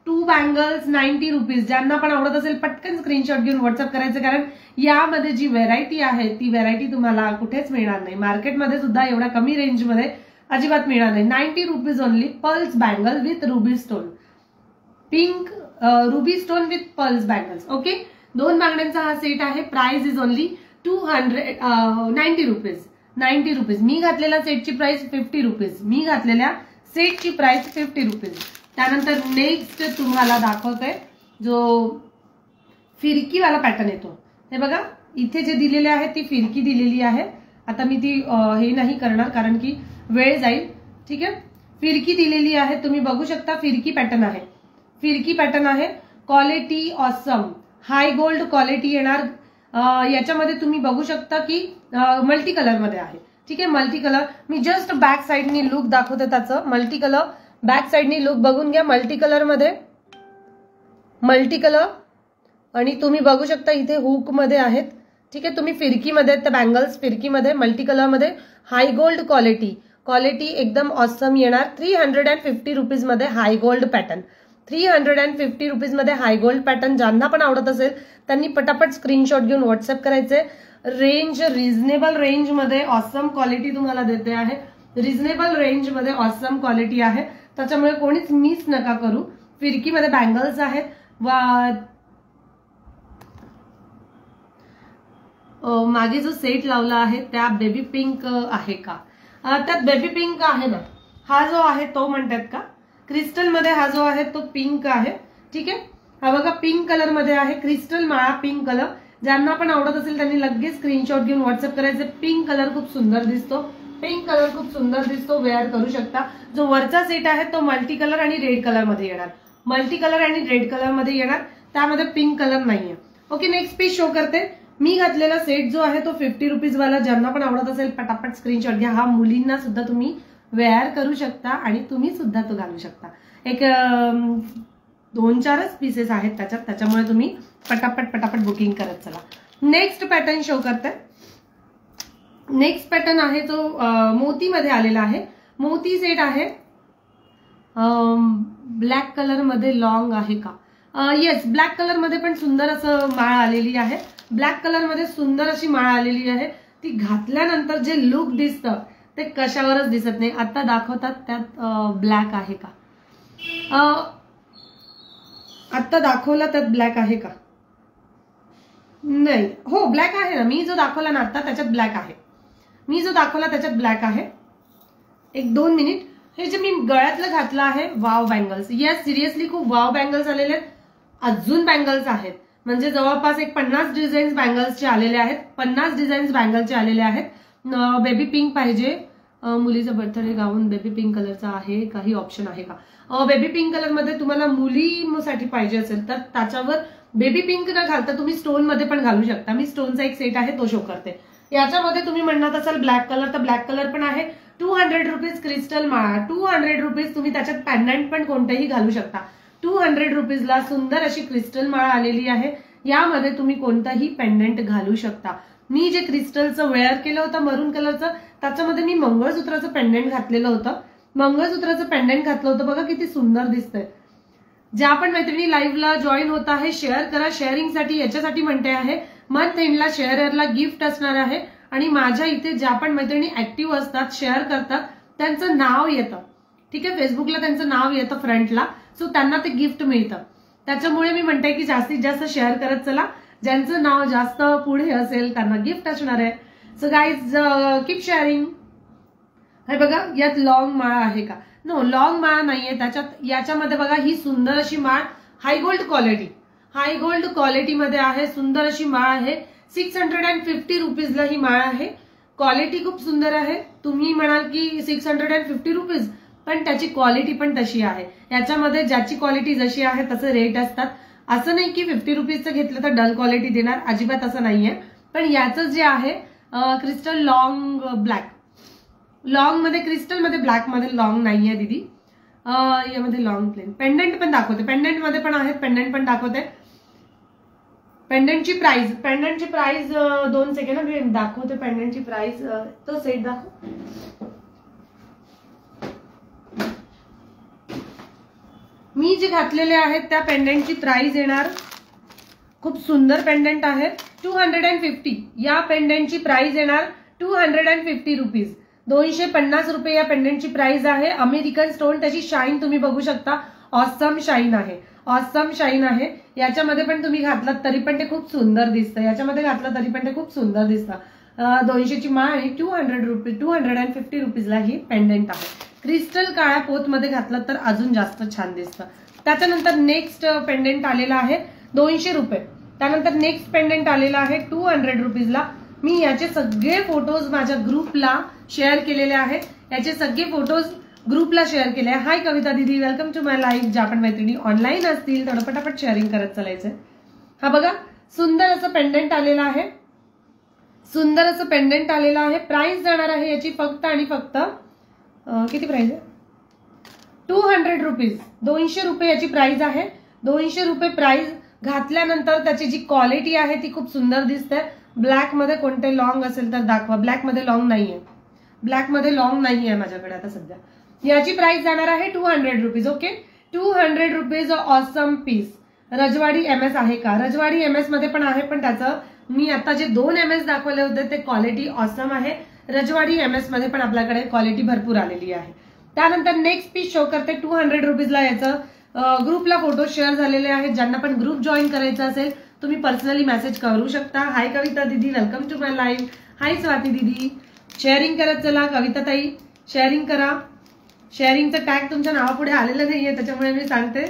2 bangles 90 rupees. ज्यांना पण आवडत असेल पटकन स्क्रीनशॉट घेऊन व्हॉट्सअप करायचं, कारण यामध्ये जी व्हेरायटी आहे ती व्हेरायटी तुम्हाला कुठेच मिळणार नाही। मार्केटमध्ये सुद्धा एवढ्या कमी रेंजमध्ये अजिबात मिळणार नाही। 90 rupees only. Pearls bangle with ruby stone, pink ruby stone with pearls bangles. Okay, 2 बांगड्यांचा हा सेट आहे। Price is only 90 rupees. 90 rupees. मी घातलेल्या सेटची प्राइस 50 रुपीज। त्यानंतर नेक्स्ट तुम्हाला दाखवते जो फिरकीवाला पॅटर्न येतो। हे बघा, इथे जे दिलेले आहे ती फिरकी दिलेली आहे। आता मी ती हे नाही करणार कारण की वेळ जाईल, ठीक आहे। फिरकी दिलेली आहे, तुम्ही बघू शकता फिरकी पॅटर्न आहे, फिरकी पॅटर्न आहे, क्वालिटी ऑसम, हाय गोल्ड क्वालिटी येणार। याच्यामध्ये तुम्ही बघू शकता की मल्टी कलर मध्ये आहे, ठीक आहे, मल्टी कलर। मी जस्ट बॅक साइडनी लुक दाखवते त्याचं, मल्टी कलर बॅक साइडनी लुक बघून घ्या, मल्टी कलर मध्ये, मल्टी कलर। आणि तुम्ही बघू शकता इथे हुक मध्ये आहेत, ठीक आहे, तुम्ही फिरकीमध्ये आहेत, बँगल्स फिरकीमध्ये मल्टी कलर मध्ये, हाय गोल्ड क्वालिटी, क्वालिटी एकदम ऑसम येणार। 350 रुपीज मध्ये हाय गोल्ड पॅटर्न, 350 रुपीज मध्ये हाय गोल्ड पॅटर्न। ज्यांना पण आवडत असेल त्यांनी पटापट स्क्रीनशॉट घेऊन व्हॉट्सअप करायचे। रेंज रिझनेबल रेंज मध्ये ऑसम क्वालिटी तुम्हाला देते आहे, रिझनेबल रेंज मध्ये ऑसम क्वालिटी आहे, त्याच्यामुळे कोणीच मिस नका करू। फिरकीमध्ये बँगल्स आहेत, मागे जो सेट लावला आहे त्या बेबी पिंक आहे का, त्यात बेबी पिंक आहे ना, हा जो आहे तो म्हणतात का, क्रिस्टल मध्ये हा जो आहे तो पिंक आहे, ठीक आहे, हा बघा पिंक कलर मध्ये आहे, क्रिस्टल माळा पिंक कलर। ज्यांना पण आवडत असेल त्यांनी लगेच स्क्रीनशॉट घेऊन व्हॉट्सअप करायचे। पिंक कलर खूप सुंदर दिसतो, पिंक कलर खूप सुंदर दिसतो, वेअर करू शकता। जो वरचा सेट आहे तो मल्टी कलर आणि रेड कलर मध्ये येणार, मल्टी कलर आणि रेड कलर मध्ये येणार, त्यामध्ये पिंक कलर नाहीये। ओके, नेक्स्ट पीस शो करते। मी घातलेला सेट जो आहे तो 50 रुपीज वाला, ज्यांना पण आवडत असेल पटापट स्क्रीनशॉट घ्या। हा मुलींना सुद्धा तुम्ही वेअर करू शकता आणि तुम्ही सुद्धा तो घालू शकता। एक 2-4च पीसेस आहेत त्याच्यात, त्याच्यामुळे तुम्ही पटापट बुकिंग करत चला। नेक्स्ट पॅटर्न शो करते। नेक्स्ट पॅटर्न आहे जो मोतीमध्ये आलेला आहे, मोती सेट आहे, ब्लॅक कलर मध्ये लॉंग आहे का, येस ब्लॅक कलर मध्ये पण सुंदर असं माळ आलेली आहे, ब्लॅक कलर मध्ये सुंदर अशी माळ आलेली आहे। ती घातल्यानंतर जे लुक दिसतं ते कशावरच दिसत नाही। आता दाखवतात त्यात ब्लॅक आहे का, आता दाखवला त्यात ब्लॅक आहे का, नाही, हो ब्लॅक आहे ना, मी जो दाखवला ना आता त्याच्यात ब्लॅक आहे, मी जो दाखवला त्याच्यात ब्लॅक आहे। 1-2 मिनिट, हे जे मी गळ्यातलं घातलं आहे वाव बँगल्स, येस सिरियसली खूप वाव बँगल्स आलेले आहेत, अजून बँगल्स आहेत, म्हणजे जवळपास एक 50 डिझाईन्स बँगल्सचे आलेले आहेत, 50 डिझाईन्स बँगलचे आलेले आहेत। बेबी पिंक पाहिजे, मुलीचा बर्थडे गाऊन बेबी पिंक कलरचा आहे, काही ऑप्शन आहे का, बेबी पिंक कलर मध्ये तुम्हाला मुलीसाठी पाहिजे असेल तर त्याच्यावर बेबी पिंक न घालता तुम्ही स्टोन मध्ये पण घालू शकता। मी स्टोनचा एक सेट आहे तो शो करते। याच्यामध्ये तुम्ही म्हणत असाल ब्लॅक कलर, तर ब्लॅक कलर पण आहे, 200 रुपीज क्रिस्टल माळा, 200 रुपीज, तुम्ही त्याच्यात पॅन्डंट पण कोणतेही घालू शकता। 200 रुपीजला सुंदर अशी क्रिस्टल माळा आलेली आहे, यामध्ये तुम्ही कोणताही पेंडंट घालू शकता। मी जे क्रिस्टलचं वेअर केलं होतं मरून कलरचं, त्याच्यामध्ये मी मंगळसूत्राचं पेंडंट घातलेलं होतं, मंगळसूत्राचं पेंडंट घातलं होतं, बघा किती सुंदर दिसतंय। ज्या पण मैत्रिणी लाईव्हला जॉईन होत आहे शेअर करा, शेअरिंगसाठी याच्यासाठी म्हणते आहे, मंथ एंडला शेअररला गिफ्ट असणार आहे आणि माझ्या इथे ज्या पण मैत्रिणी ऍक्टिव्ह असतात शेअर करतात त्यांचं नाव येतं, ठीक आहे, फेसबुकला त्यांचं नाव येतं फ्रंटला, सो त्यांना ते गिफ्ट मिळतं। त्याच्यामुळे मी म्हणते की जास्तीत जास्त शेअर करत चला, ज्यांचं नाव जास्त पुढे असेल त्यांना गिफ्ट असणार आहे। So guys keep sharing. हे बघा यात लॉंग माळा आहे का, नो लॉंग माळा नाहीये त्याच्यात, याच्यामध्ये बघा ही सुंदर अशी माळ हाय गोल्ड क्वालिटी, हाय गोल्ड क्वालिटी मध्ये आहे, सुंदर अशी माळ आहे, 650 रुपीजला ही माळ आहे, क्वालिटी खूप सुंदर आहे। तुम्ही म्हणाल की 650 रुपीज, पण त्याची क्वालिटी पण तशी आहे, याच्यामध्ये ज्याची क्वालिटी जशी आहे तसे रेट असतात, असं नाही की 50 रुपीजचं घेतलं तर डल क्वालिटी देणार, अजिबात असं नाहीये। पण याचं जे आहे क्रिस्टल लॉंग ब्लॅक, लॉंग मध्ये क्रिस्टल मध्ये ब्लॅक मध्ये लॉंग नाहीये दीदी, यामध्ये लॉंग प्लेन पेंडंट पण दाखवते, पेंडंट मध्ये पण आहेत, पेंडंट पण दाखवते। पेंडंटची प्राइस 2 सेकंड मी दाखवते, पेंडंटची प्राइस, तो सेट दाखव। मी जे घातलेले आहेत त्या पेंडंटची प्राइस येणार, खूप सुंदर पेंडंट आहे, 250, या पेंडंटची प्राइस येणार 250 रुपीज, 250 रुपये या पेंडंटची प्राइस आहे। अमेरिकन स्टोन, त्याची शाईन तुम्ही बघू शकता, ऑसम शाईन आहे, ऑसम शाईन आहे। याच्यामध्ये पण तुम्ही घातलात तरी पण ते खूप सुंदर दिसतं, याच्यामध्ये घातलं तरी पण ते खूप सुंदर दिसतं। 200ची माळ आणि 250 रुपीजला ही पेंडंट आहे। क्रिस्टल काळ्या पोत मध्ये घातलं तर अजून जास्त छान दिसतं। त्याच्यानंतर नेक्स्ट पेंडंट आलेला आहे 200 रुपये, त्यानंतर नेक्स्ट पेंडंट आलेला आहे 200 रुपीजला। मी याचे सगळे फोटोज माझ्या ग्रुपला शेअर केलेले आहेत, याचे सगळे फोटोज ग्रुपला शेअर केलंय. हाय कविता दीदी, वेलकम टू माय लाईव्ह. ज्या पण मैत्रिणी ऑनलाईन असतील थोडं पटापट शेअरिंग करत चालायचंय. हा बघा सुंदर असं पेंडेंट आलेलं आहे, सुंदर असं पेंडेंट आलेलं आहे. प्राइस जाणार आहे याची फक्त आणि फक्त किती प्राइस आहे? 200 रुपीज. 200 रुपये याची प्राइस आहे. 200 रुपये प्राइस. घातल्यानंतर त्याची जी क्वालिटी आहे ती खूप सुंदर दिसते. ब्लॅक मध्ये कोणते लॉंग असेल तर दाखवा. ब्लॅक मध्ये लॉंग नाहीये, ब्लॅक मध्ये लॉंग नाहीये माझ्याकडे आता सध्या. याची प्राइस जाणार आहे 200 rupees. Okay, 200 rupees. Awesome piece. रजवाडी MS आहे का? रजवाडी MS मध्ये पण आहे, पण त्याचं मी आता जे 2 MS दाखवले होते ते क्वालिटी ऑसम आहे. रजवाडी MS मध्ये पण आपल्याकडे क्वालिटी भरपूर आलेली आहे. त्यानंतर नेक्स्ट पीस शो करते 200 रुपीजला. याचं ग्रुपला फोटो शेअर झालेले आहेत. ज्यांना पण ग्रुप जॉईन करायचा असेल तुम्ही पर्सनली मेसेज करू शकता. हाय कविता दीदी, वेलकम टू माय लाईव्ह. हाय स्वाती दीदी, शेअरिंग करत चला. कविता ताई शेअरिंग करा. शेअरिंगचं टॅग तुमच्या नावापुढे आलेलं नाहीये त्याच्यामुळे मी सांगते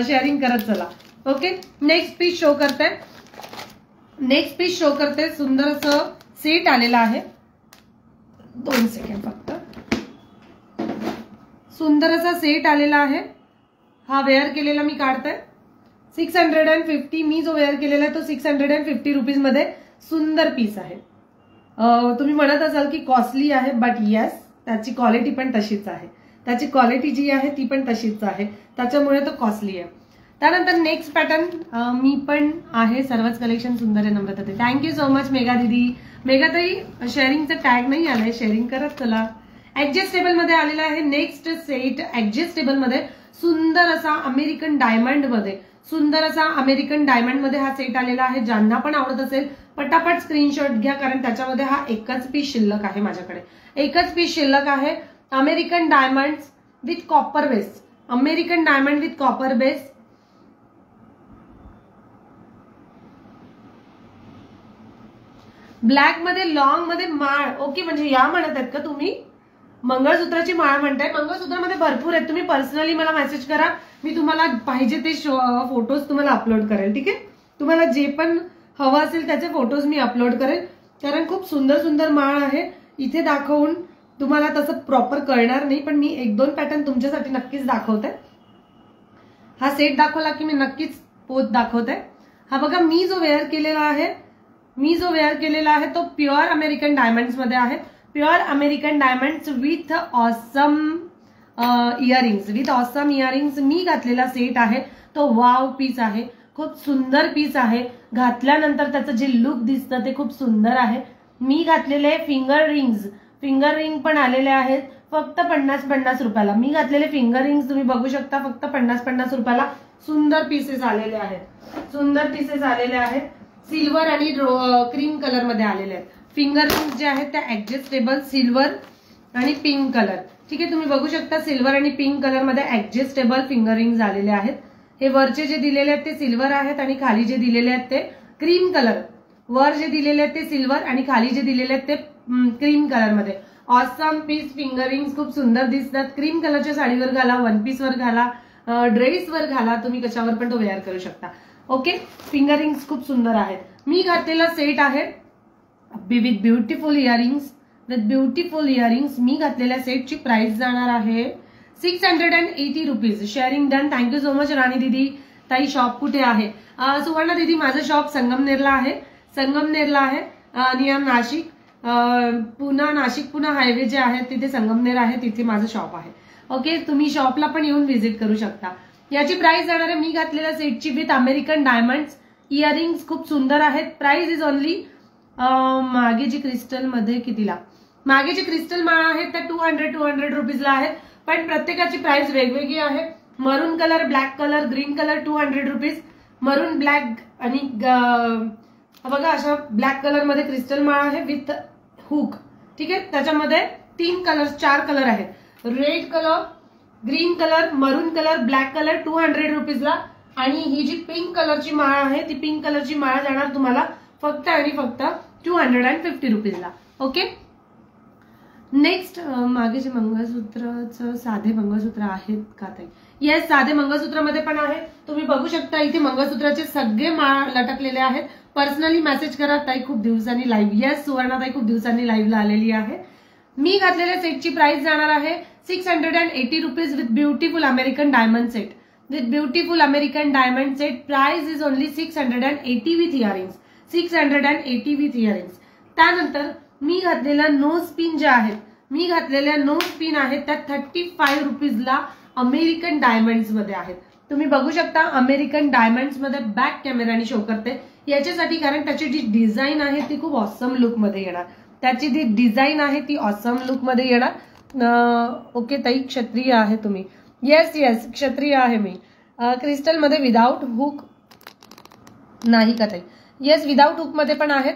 शेअरिंग करत चला. ओके, नेक्स्ट पीस शो करते. नेक्स्ट पीस शो करते. सुंदर असं सेट आलेला आहे. 2 सेकंड फक्त. सुंदर असा सेट आलेला आहे. हा वेअर केलेला मी काढते. 650. मी जो वेअर केलेला आहे तो 650 रुपीज मध्ये सुंदर पीस आहे. तुम्ही म्हणत असाल की कॉस्टली आहे, बट येस त्याची क्वालिटी पण तशीच आहे. त्याची क्वालिटी जी आहे ती पण तशीच आहे, त्याच्यामुळे तो कॉस्टली आहे. त्यानंतर नेक्स्ट पॅटर्न मी पण आहे. सर्वच कलेक्शन सुंदर आहे नम्रता ताई. थँक्यू सो मच मेघा दीदी. मेघा ताई शेअरिंगचं टॅग नाही आलंय, शेअरिंग करत चला. ऍडजस्टेबल मध्ये आलेला आहे. नेक्स्ट सेट ऍडजस्टेबल मध्ये सुंदर असा अमेरिकन डायमंड मध्ये, सुंदर असा अमेरिकन डायमंड मध्ये हा सेट आलेला आहे. ज्यांना पण आवडत असेल पटापट स्क्रीनशॉट घ्या, कारण त्याच्यामध्ये हा एकच पीस शिल्लक आहे. माझ्याकडे एकच पीस शिल्लक आहे. American diamond with copper base. American diamond with copper base. Black मध्ये लॉंग मध्ये माळ. ओके, म्हणजे या म्हणत आहेत का तुम्ही? मंगळसूत्राची माळ म्हणताय. मंगळसूत्रामध्ये भरपूर आहेत. तुम्ही पर्सनली मला मेसेज करा, मी तुम्हाला पाहिजे ते फोटोज तुम्हाला अपलोड करेल. ठीक आहे, तुम्हाला जे पण हवं असेल त्याचे फोटोज मी अपलोड करेल, कारण खूप सुंदर सुंदर माळ आहे. इथे दाखवून तुम्हाला तसं प्रॉपर कळणार नाही, पण मी 1-2 पॅटर्न तुमच्यासाठी नक्कीच दाखवते. हा सेट दाखवला की मी नक्कीच पोत दाखवते. हा बघा मी जो वेअर केलेला आहे, मी जो वेअर केलेला आहे तो प्युअर अमेरिकन डायमंड्स मध्ये आहे. Pure American diamonds with awesome earrings. With awesome earrings मी घातलेला सेट आहे तो वाव पीस आहे. खूप सुंदर पीस आहे. घातल्यानंतर त्याचं जे लुक दिसतं ते खूप सुंदर आहे. मी घातलेले फिंगर रिंग्स, फिंगर रिंग पण आलेले आहेत फक्त 50-50 रुपयाला. मी घातलेले फिंगर रिंग्स तुम्ही बघू शकता फक्त 50-50 रुपयाला. सुंदर पीसेस आलेले आहेत, सुंदर पीसेस आलेले आहेत. सिल्वर आणि क्रीम कलर मध्ये आलेले आहेत. फिंगर रिंग्स जे आहेत त्या ऍडजस्टेबल सिल्वर आणि पिंक कलर. ठीक आहे, तुम्ही बघू शकता सिल्वर आणि पिंक कलर मध्ये ऍडजस्टेबल फिंगर रिंग्स आलेले आहेत. हे वरचे जे दिलेले आहेत ते सिल्वर आहेत आणि खाली जे दिलेले आहेत ते क्रीम कलर. वर जे दिलेले आहेत ते सिल्वर आणि खाली जे दिलेले आहेत ते क्रीम कलर मध्ये. ऑसम पीस फिंगर रिंग्स खूप सुंदर दिसतात. क्रीम कलरच्या साडीवर घाला, वन पीस वर घाला, ड्रेसवर घाला, तुम्ही कशावर पण तो वेअर करू शकता. ओके, फिंगर रिंग्स खूप सुंदर आहेत. मी घातलेला सेट आहे with beautiful earrings. With beautiful earrings मी घातलेल्या सेटची प्राइस जाणार आहे 680 rupees. Sharing done. Thank you so much Rani दीदी. ताई शॉप कुठे आहे? सुवर्णा दीदी माझं शॉप संगमनेरला आहे. संगमनेरला आहे. नियम नाशिक, पुन्हा नाशिक पुन्हा हायवे जे आहे तिथे संगमनेर आहे, तिथे माझं शॉप आहे. ओके, तुम्ही शॉपला पण येऊन व्हिजिट करू शकता. याची प्राइस जाणार आहे मी घातलेल्या सेटची विथ अमेरिकन डायमंड्स इयरिंग्स खूप सुंदर आहेत. प्राइस इज ओनली मागे जी क्रिस्टल मध्ये कितीला? मागे जी क्रिस्टल माळा आहेत त्या 200 रुपीजला आहेत, पण प्रत्येकाची प्राइस वेगवेगळी आहे. मरून colour, black colour, green colour 200 rupees. मरून ब्लॅक आणि बघा अशा ब्लॅक कलर मध्ये क्रिस्टल माळा आहे विथ हुक. ठीक आहे, त्याच्यामध्ये 3 कलर 4 कलर आहेत. रेड कलर, ग्रीन कलर, मरून कलर, ब्लॅक कलर 200 रुपीजला. आणि ही जी पिंक कलरची माळ आहे ती पिंक कलरची माळ जाणार तुम्हाला फक्त आणि फक्त 250 रुपीजला. ओके, नेक्स्ट मागे जे मंगळसूत्रचं साधे मंगळसूत्र आहेत का ताई? येस, साधे मंगळसूत्रामध्ये पण आहे. तुम्ही बघू शकता इथे मंगळसूत्राचे सगळे माळ लटकलेले आहेत. पर्सनली मेसेज करा ताई खूप दिवसांनी लाईव्ह. येस सुवर्णा ताई खूप दिवसांनी लाईव्हला आलेली आहे. मी घातलेल्या सेटची प्राइस जाणार आहे 680 rupees with beautiful American diamond set. With beautiful American diamond set price is only 680 with earrings. 680 with earrings. त्यानंतर मी घातलेल्या नोज पिन ज्या आहेत, मी घातलेल्या नोज पिन आहेत त्या 35 रुपीजला अमेरिकन डायमंड्स मध्ये आहेत. तुम्ही बघू शकता अमेरिकन डायमंड्स मध्ये बॅक कॅमेराने शो करते याच्यासाठी, कारण त्याची जी डिझाईन आहे ती खूप ऑसम लुक मध्ये येणार. त्याची जी डिझाईन आहे ती ऑसम लुक मध्ये येणार. ओके ताई, क्षत्रिय आहे तुम्ही? येस येस, क्षत्रिय आहे मी. क्रिस्टल मध्ये विदाउट हुक नाही का ताई? येस, विदाउट हुक मध्ये पण आहेत,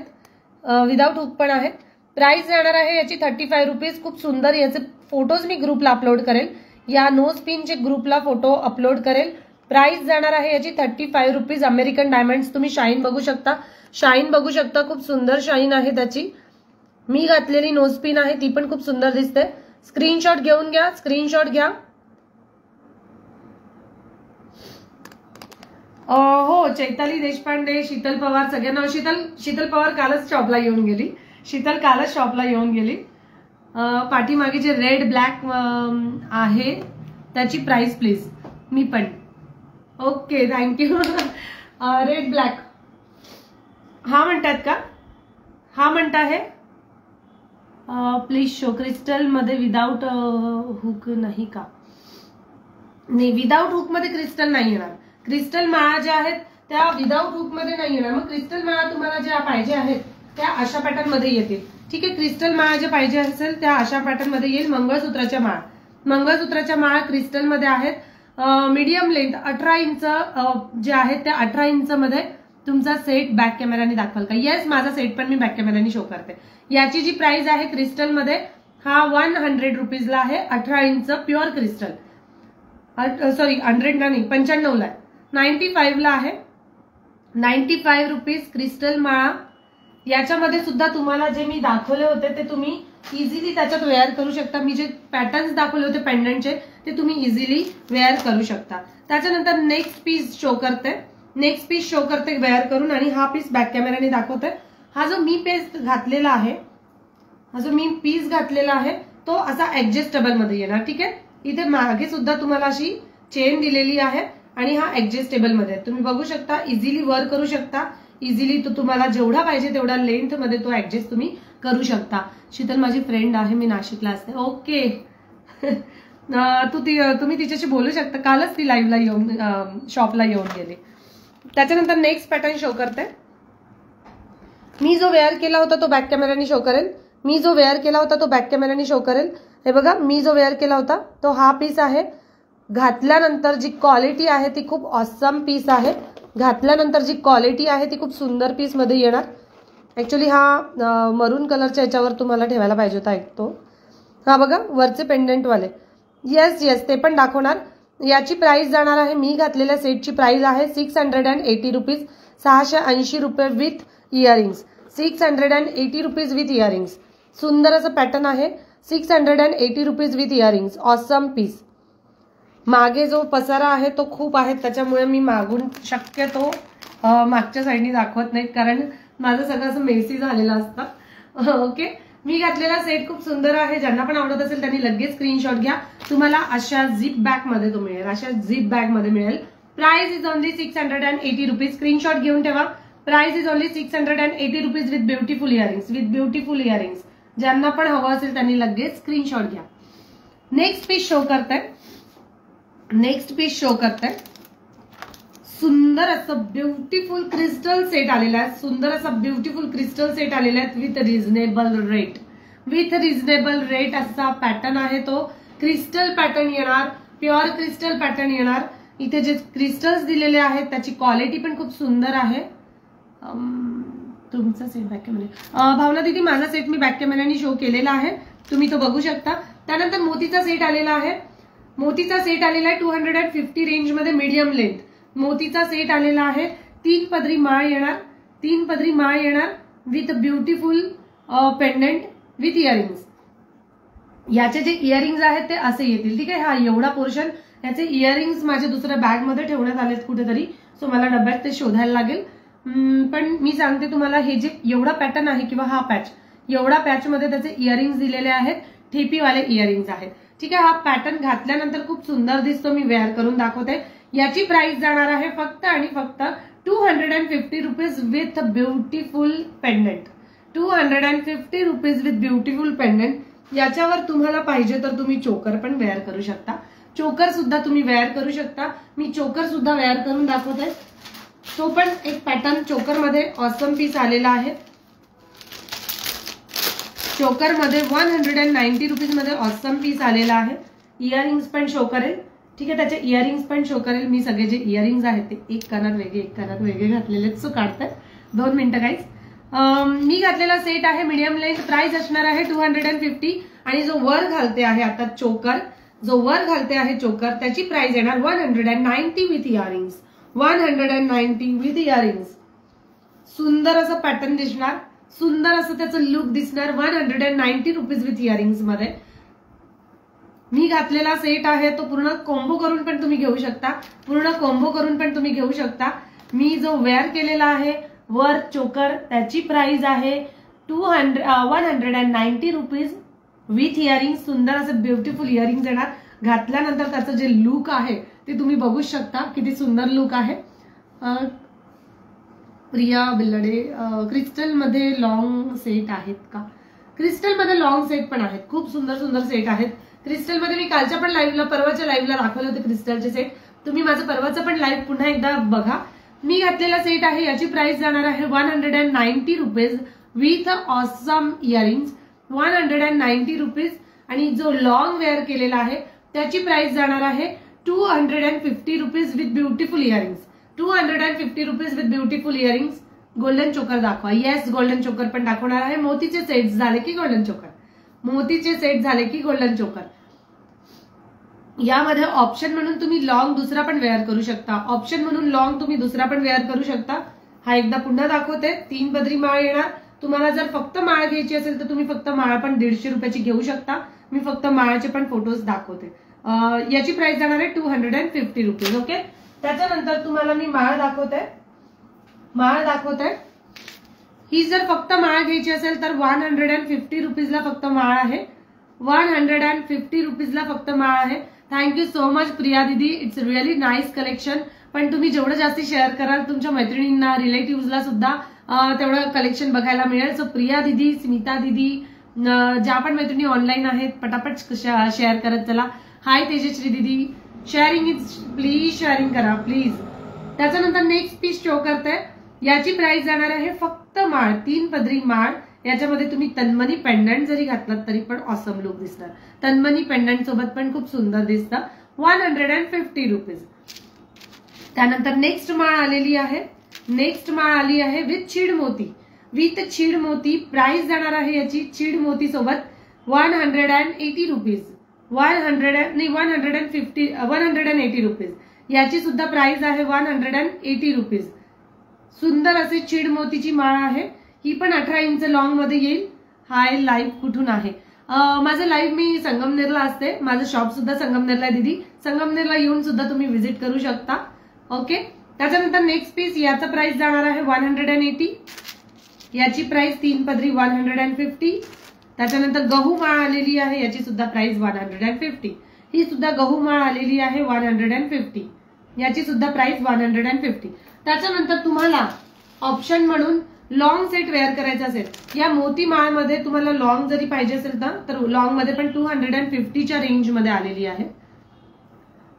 विदाउट हुक पण आहेत. प्राइस जाणार आहे याची 35 रुपीज. खूप सुंदर याचे फोटोज मी ग्रुपला अपलोड करेल, या नोज पिनचे ग्रुपला फोटो अपलोड करेल. प्राइस जाणार आहे याची 35 रुपीज. American diamonds. तुम्ही शाईन बघू शकता, शाईन बघू शकता, खूप सुंदर शाईन आहे त्याची. मी घातलेली नोज पिन आहे ती पण खूप सुंदर दिसते. स्क्रीनशॉट घेऊन घ्या, स्क्रीनशॉट घ्या. हो, चैताली देशपांडे, शीतल पवार, सगळ्यांना शीतल पवार कालच शॉपला येऊन गेली. शीतल कालच शॉपला येऊन गेली. पाठीमागे जे रेड ब्लॅक आहे त्याची प्राइस प्लीज. मी पण ओके, थँक्यू. रेड ब्लॅक हा म्हणतात का? हा म्हणता आहे प्लीज शो. क्रिस्टल मध्ये विदाउट हुक नाही का? नाही, विदाउट हुक मध्ये क्रिस्टल नाही येणार. क्रिस्टल माळा ज्या आहेत त्या विदाउट हुक मध्ये नाही येणार. मग क्रिस्टल माळा तुम्हाला ज्या पाहिजे आहेत त्या अशा पॅटर्न मध्ये येतील. ठीक आहे, क्रिस्टल माळा ज्या पाहिजे असेल त्या अशा पॅटर्न मध्ये येईल. मंगळसूत्राच्या माळा, मंगळसूत्राच्या माळा क्रिस्टल मध्ये आहेत. मीडियम लेंथ 18 इंच जे आहेत त्या 18 इंच मध्ये तुमचा सेट बॅक कॅमेराने दाखवाल का? येस, माझा सेट पण मी बॅक कॅमेराने शो करते. याची जी प्राइस आहे क्रिस्टल मध्ये हा 100 रुपीजला आहे. 18 इंच प्युअर क्रिस्टल. सॉरी 100 नाही, 95 ला आहे. 95 ला आहे. 95 रुपीज क्रिस्टल माळा. याच्यामध्ये सुद्धा तुम्हाला जे मी दाखवले होते ते तुम्ही इझिली त्याच्यात वेअर करू शकता. मी जे पॅटर्न्स दाखवले होते पेंडंटचे ते तुम्ही इझिली वेअर करू शकता. त्याच्यानंतर नेक्स्ट पीस शो करते, नेक्स्ट पीस शो करते वेअर करून, आणि हा पीस बॅक कॅमेराने दाखवते. हा जो मी पीस घातलेला आहे, हा जो मी पीस घातलेला आहे तो असा ऍडजस्टेबल मध्ये येणार. ठीक आहे, इथे मागे सुद्धा तुम्हाला अशी चेन दिलेली आहे आणि हा ऍडजस्टेबल मध्ये तुम्ही बघू शकता. इझिली वर करू शकता, इझिली तो तुम्हाला जेवढा पाहिजे तेवढा लेंथ मध्ये तो ऍडजस्ट तुम्ही करू शकता. शीतल माझी फ्रेंड आहे, मी नाशिकला असते. ओके, तुम्ही तिच्याशी बोलू शकता. कालच ती लाईव्हला येऊन शॉपला येऊन गेली. त्याच्यानंतर नेक्स्ट पॅटर्न शो करते. मी जो वेअर केला होता तो बॅक कॅमेराने शो करेल. मी जो वेअर केला होता तो बॅक कॅमेराने शो करेल. हे बघा, मी जो वेअर केला होता तो हा पीस आहे. घातल्यानंतर जी क्वालिटी आहे ती खूप ऑसम पीस आहे. घातल्यानंतर जी क्वालिटी आहे ती खूप सुंदर पीस मध्ये येणार. ऍक्च्युली हा मरून कलरच्या याच्यावर तुम्हाला ठेवायला पाहिजे होता एक तो. हा बघा, वरचे पेंडंट वाले. येस येस, ते पण दाखवणार. याची प्राइस जाणार आहे, मी घातलेल्या सेटची प्राइस आहे 680 रुपीज. 680 रुपये with earrings. 680 rupees with earrings. सुंदर असं पॅटर्न आहे. 680 rupees with earrings. Awesome piece. मागे जो पसारा आहे तो खूप आहे, त्याच्यामुळे मी मागून शक्यतो मागच्या साईडनी दाखवत नाहीत, कारण माझं सगळं असं मेसी झालेलं असतं. ओके, मी घातलेला सेट खूप सुंदर आहे. ज्यांना पण आवडत असेल त्यांनी लगेच स्क्रीनशॉट घ्या. तुम्हाला अशा झिप बॅग मध्ये तो मिळेल, अशा झिप बॅग मध्ये मिळेल. Price is only 680 rupees. Screenshot घेऊन ठेवा. Price is only 680 rupees with beautiful earrings. With beautiful earrings. ज्यांना पण हवं असेल त्यांनी लगेच स्क्रीनशॉट घ्या. नेक्स्ट पीस शो करते, नेक्स्ट पीस शो करते. सुंदर असं ब्युटिफुल क्रिस्टल सेट आलेला आहे. सुंदर असा ब्युटिफुल क्रिस्टल सेट आलेला आहे with reasonable rate. With reasonable rate असा पॅटर्न आहे तो. क्रिस्टल पॅटर्न येणार, प्युअर क्रिस्टल पॅटर्न येणार. इथे जे क्रिस्टल्स दिलेले आहेत त्याची क्वालिटी पण खूप सुंदर आहे. तुमचा सेट बॅक कॅमेरा भावना दीदी, माझा सेट मी बॅक कॅमेराने शो केलेला आहे, तुम्ही तो बघू शकता. त्यानंतर मोतीचा सेट आलेला आहे. मोतीचा सेट आलेला आहे 250 रेंज मध्ये मीडियम लेंथ. मोतीचा सेट आलेला आहे. 3 पदरी माळ येणार. 3 पदरी माळ येणार with beautiful pendant with earrings. याचे जे इयरिंग्स आहेत ते असे येतील. ठीक आहे, हा एवढा पोर्शन. याचे इयरिंग्स माझ्या दुसऱ्या बॅग मध्ये ठेवण्यात आलेत कुठेतरी, सो मला डब्यात ते शोधायला लागेल. पण मी सांगते तुम्हाला, हे जे एवढा पॅटर्न आहे किंवा हा पॅच, एवढा पॅच मध्ये त्याचे इयरिंग्स दिलेले आहेत, ठेपीवाले इयरिंग्स आहेत. ठीक आहे. हा पॅटर्न घातल्यानंतर खूप सुंदर दिसतो. मी वेअर करून दाखवते. याची प्राइस जाणार आहे फक्त आणि फक्त 250 rupees with beautiful pendant. 250 rupees with beautiful pendant. याच्यावर तुम्हाला पाहिजे तर तुम्ही चोकर पण वेअर करू शकता. चोकर सुद्धा तुम्ही वेअर करू शकता. मी चोकर सुद्धा वेअर करून दाखवते. तो पण एक पॅटर्न चोकर मध्ये ऑसम पीस आलेला आहे. चोकर मध्ये 190 रुपीज मध्ये ऑसम पीस आलेला आहे. इयरिंग्स पण शो करेल. ठीक आहे. त्याचे इयरिंग्स पण शो करेल. मी सगळे जे इयरिंग्स आहेत ते एक कानात वेगळे एक कानात वेगळे घातलेले सो काढतात. 2 मिनिटं गाईज. मी घातलेला सेट आहे मीडियम लेंथ. प्राइस असणार आहे 250 आणि जो वर घालते आहे आता चोकर, जो वर घालते आहे चोकर त्याची प्राइस येणार 190 विथ इयरिंग्स. 190 with earrings. सुंदर असं पॅटर्न दिसणार, सुंदर असं त्याचं लुक दिसणार. 190 रुपीज विथ इयरिंग्स मध्ये मी घातलेला सेट आहे. तो पूर्ण कॉम्बो करून पण तुम्ही घेऊ शकता. पूर्ण कॉम्बो करून पण तुम्ही घेऊ शकता. मी जो वेअर केलेला आहे वर चोकर त्याची प्राइस आहे 190 रुपीज विथ इयरिंग्स. सुंदर असं ब्युटिफुल इयरिंग्स येणार. घातल्यानंतर त्याचं जे लुक आहे ते तुम्ही बघू शकता. किती सुंदर लुक आहे. प्रिया बिल्लडे, क्रिस्टल मध्ये लॉंग सेट आहेत का? क्रिस्टल मध्ये लॉंग सेट पण आहेत. खूप सुंदर सुंदर सेट आहेत क्रिस्टल मध्ये. मी कालच्या पण लाईव्हला, परवाच्या लाईव्हला दाखवले होते क्रिस्टलचे सेट. तुम्ही माझं परवाचं पण लाईव्ह पुन्हा एकदा बघा. मी घातलेला सेट आहे. याची प्राइस जाणार आहे 190 rupees with awesome earrings. 190 rupees. आणि जो लॉंग वेअर केलेला आहे त्याची प्राइस जाणार आहे 250 rupees with beautiful earrings. 250 rupees with beautiful earrings. Golden चोकर दाखवा. येस, गोल्डन चोकर पण दाखवणार आहे. मोतीचे सेट झाले की गोल्डन चोकर, मोतीचे सेट झाले की गोल्डन चोकर. यामध्ये ऑप्शन म्हणून तुम्ही लॉंग दुसरा पण वेअर करू शकता. ऑप्शन म्हणून लॉंग तुम्ही दुसरा पण वेअर करू शकता. हा एकदा पुन्हा दाखवते. 3 पदरी माळ येणार. तुम्हाला जर फक्त माळ घ्यायची असेल तर तुम्ही फक्त माळ पण 150 रुपयाची घेऊ शकता. मी फक्त माळाचे पण फोटोज दाखवते. याची प्राइस जाणार आहे 250 रुपीज. ओके. त्याच्यानंतर तुम्हाला मी माळ दाखवते. माळ दाखवते. ही जर फक्त माळ घ्यायची असेल तर 150 रुपीजला फक्त माळ आहे. 150 रुपीजला फक्त माळ आहे. थँक्यू सो मच प्रिया दीदी. It's really nice collection. पण तुम्ही जेवढं जास्त शेअर कराल तुमच्या मैत्रिणींना, रिलेटिव्हजला सुद्धा तेवढं कलेक्शन बघायला मिळेल. सो प्रिया दीदी, स्मिता दीदी, ज्या पण मैत्रिणी ऑनलाईन आहेत पटापट शेअर करत चला. हाय तेजश्री दीदी. शेअरिंग इज प्लीज, शेअरिंग करा प्लीज. त्याच्यानंतर नेक्स्ट पीस शो करते. याची प्राइस जाणार आहे फक्त माळ, 3 पदरी माळ. याच्यामध्ये तुम्ही तन्मनी पेंडंट जरी घातलात तरी पण ऑसम लुक दिसणार. तन्मनी पेंडंट सोबत पण खूप सुंदर दिसतं. 150 रुपीज. त्यानंतर नेक्स्ट माळ आलेली आहे. नेक्स्ट माळ आली आहे विथ छीड मोती. विथ छीड मोती. प्राइस जाणार आहे याची छीड मोती सोबत 180 रुपीज. 180 रुपीज. याची सुद्धा प्राइस आहे 180 रुपीज. सुंदर असे छीड मोतीची माळ आहे. ही पण 18 इंच लॉंग मध्ये येईल. हाय, लाईव्ह कुठून आहे? माझं लाईव्ह मी संगमनेरला असते. माझं शॉप सुद्धा संगमनेरला आहे दीदी. संगमनेरला येऊन सुद्धा तुम्ही व्हिजिट करू शकता. ओके. त्याच्यानंतर नेक्स्ट पीस. याचा प्राइस जाणार आहे 180. याची प्राइस 3 पदरी 150. त्याच्यानंतर गहू माळ आलेली आहे. याची सुद्धा प्राइस 150. ही सुद्धा गहू माळ आलेली आहे 150. याची सुद्धा प्राइस 150. त्याच्यानंतर तुम्हाला ऑप्शन म्हणून लॉंग सेट वेअर करायचा असेल, या मोती माळमध्ये तुम्हाला लॉंग जरी पाहिजे असेल तर लॉंग मध्ये पण 250च्या रेंज मध्ये आलेली आहे.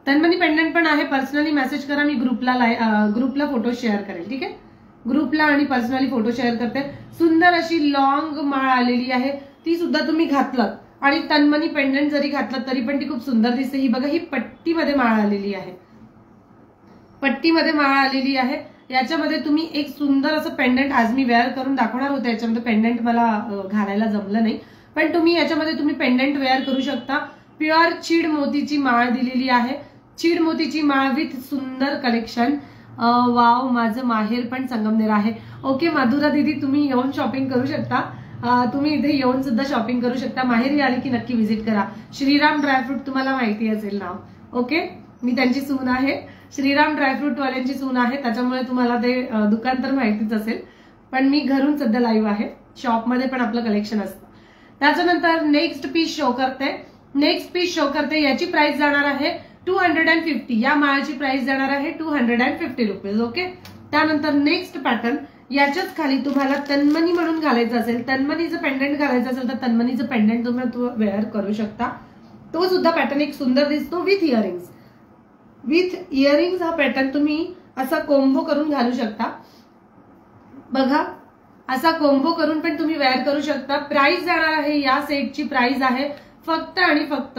तन्मनी पेंडंट पण आहे. पर्सनली मेसेज करा. मी ग्रुपला फोटो शेअर करेल. ठीक आहे. ग्रुपला आणि पर्सनली फोटो शेअर करते. सुंदर अशी लॉंग माळ आलेली आहे. ती सुद्धा तुम्ही घातलात आणि तन्मनी पेंडंट जरी घातलात तरी पण ती खूप सुंदर दिसते. ही बघा, ही पट्टीमध्ये माळ आलेली आहे. पट्टीमध्ये माळ आलेली आहे. याच्यामध्ये तुम्ही एक सुंदर असं पेंडंट आज मी वेअर करून दाखवणार होते. याच्यामध्ये पेंडंट मला घालायला जमलं नाही, पण तुम्ही याच्यामध्ये तुम्ही पेंडंट वेअर करू शकता. प्युअर चीड मोतीची माळ दिलेली आहे. चीड मोतीची माळ विथ सुंदर कलेक्शन. वाव, माझं माहेर पण संगमनेर आहे. ओके माधुरा दीदी, तुम्ही येऊन शॉपिंग करू शकता. तुम्ही इथे येऊन सुद्धा शॉपिंग करू शकता. माहेरी आली की नक्की व्हिजिट करा. श्रीराम ड्रायफ्रूट तुम्हाला माहिती असेल नाव. ओके. मी त्यांची सून आहे. श्रीराम ड्रायफ्रूट वाल्यांची सून आहे, त्याच्यामुळे तुम्हाला ते दुकान तर माहितीच असेल. पण मी घरून सध्या लाईव्ह आहे, शॉपमध्ये पण आपलं कलेक्शन असतं. त्याच्यानंतर नेक्स्ट पीस शो करते. याची प्राइस जाणार आहे 250. या माळाची प्राइस जाणार आहे 250 रुपीज. ओके. त्यानंतर नेक्स्ट पॅटर्न, याच्याच खाली तुम्हाला तन्मनी म्हणून घालायचं असेल, तन्मनीचं पेंडंट घालायचं असेल तर तन्मनीचं पेंडंट तुम्ही वेअर करू शकता. तो सुद्धा पॅटर्न एक सुंदर दिसतो विथ इयरिंग्स. हा पॅटर्न तुम्ही असा कोंबो करून घालू शकता. बघा, असा कोंबो करून पण तुम्ही वेअर करू शकता. प्राइस जाणार आहे, या सेटची प्राइस आहे फक्त आणि फक्त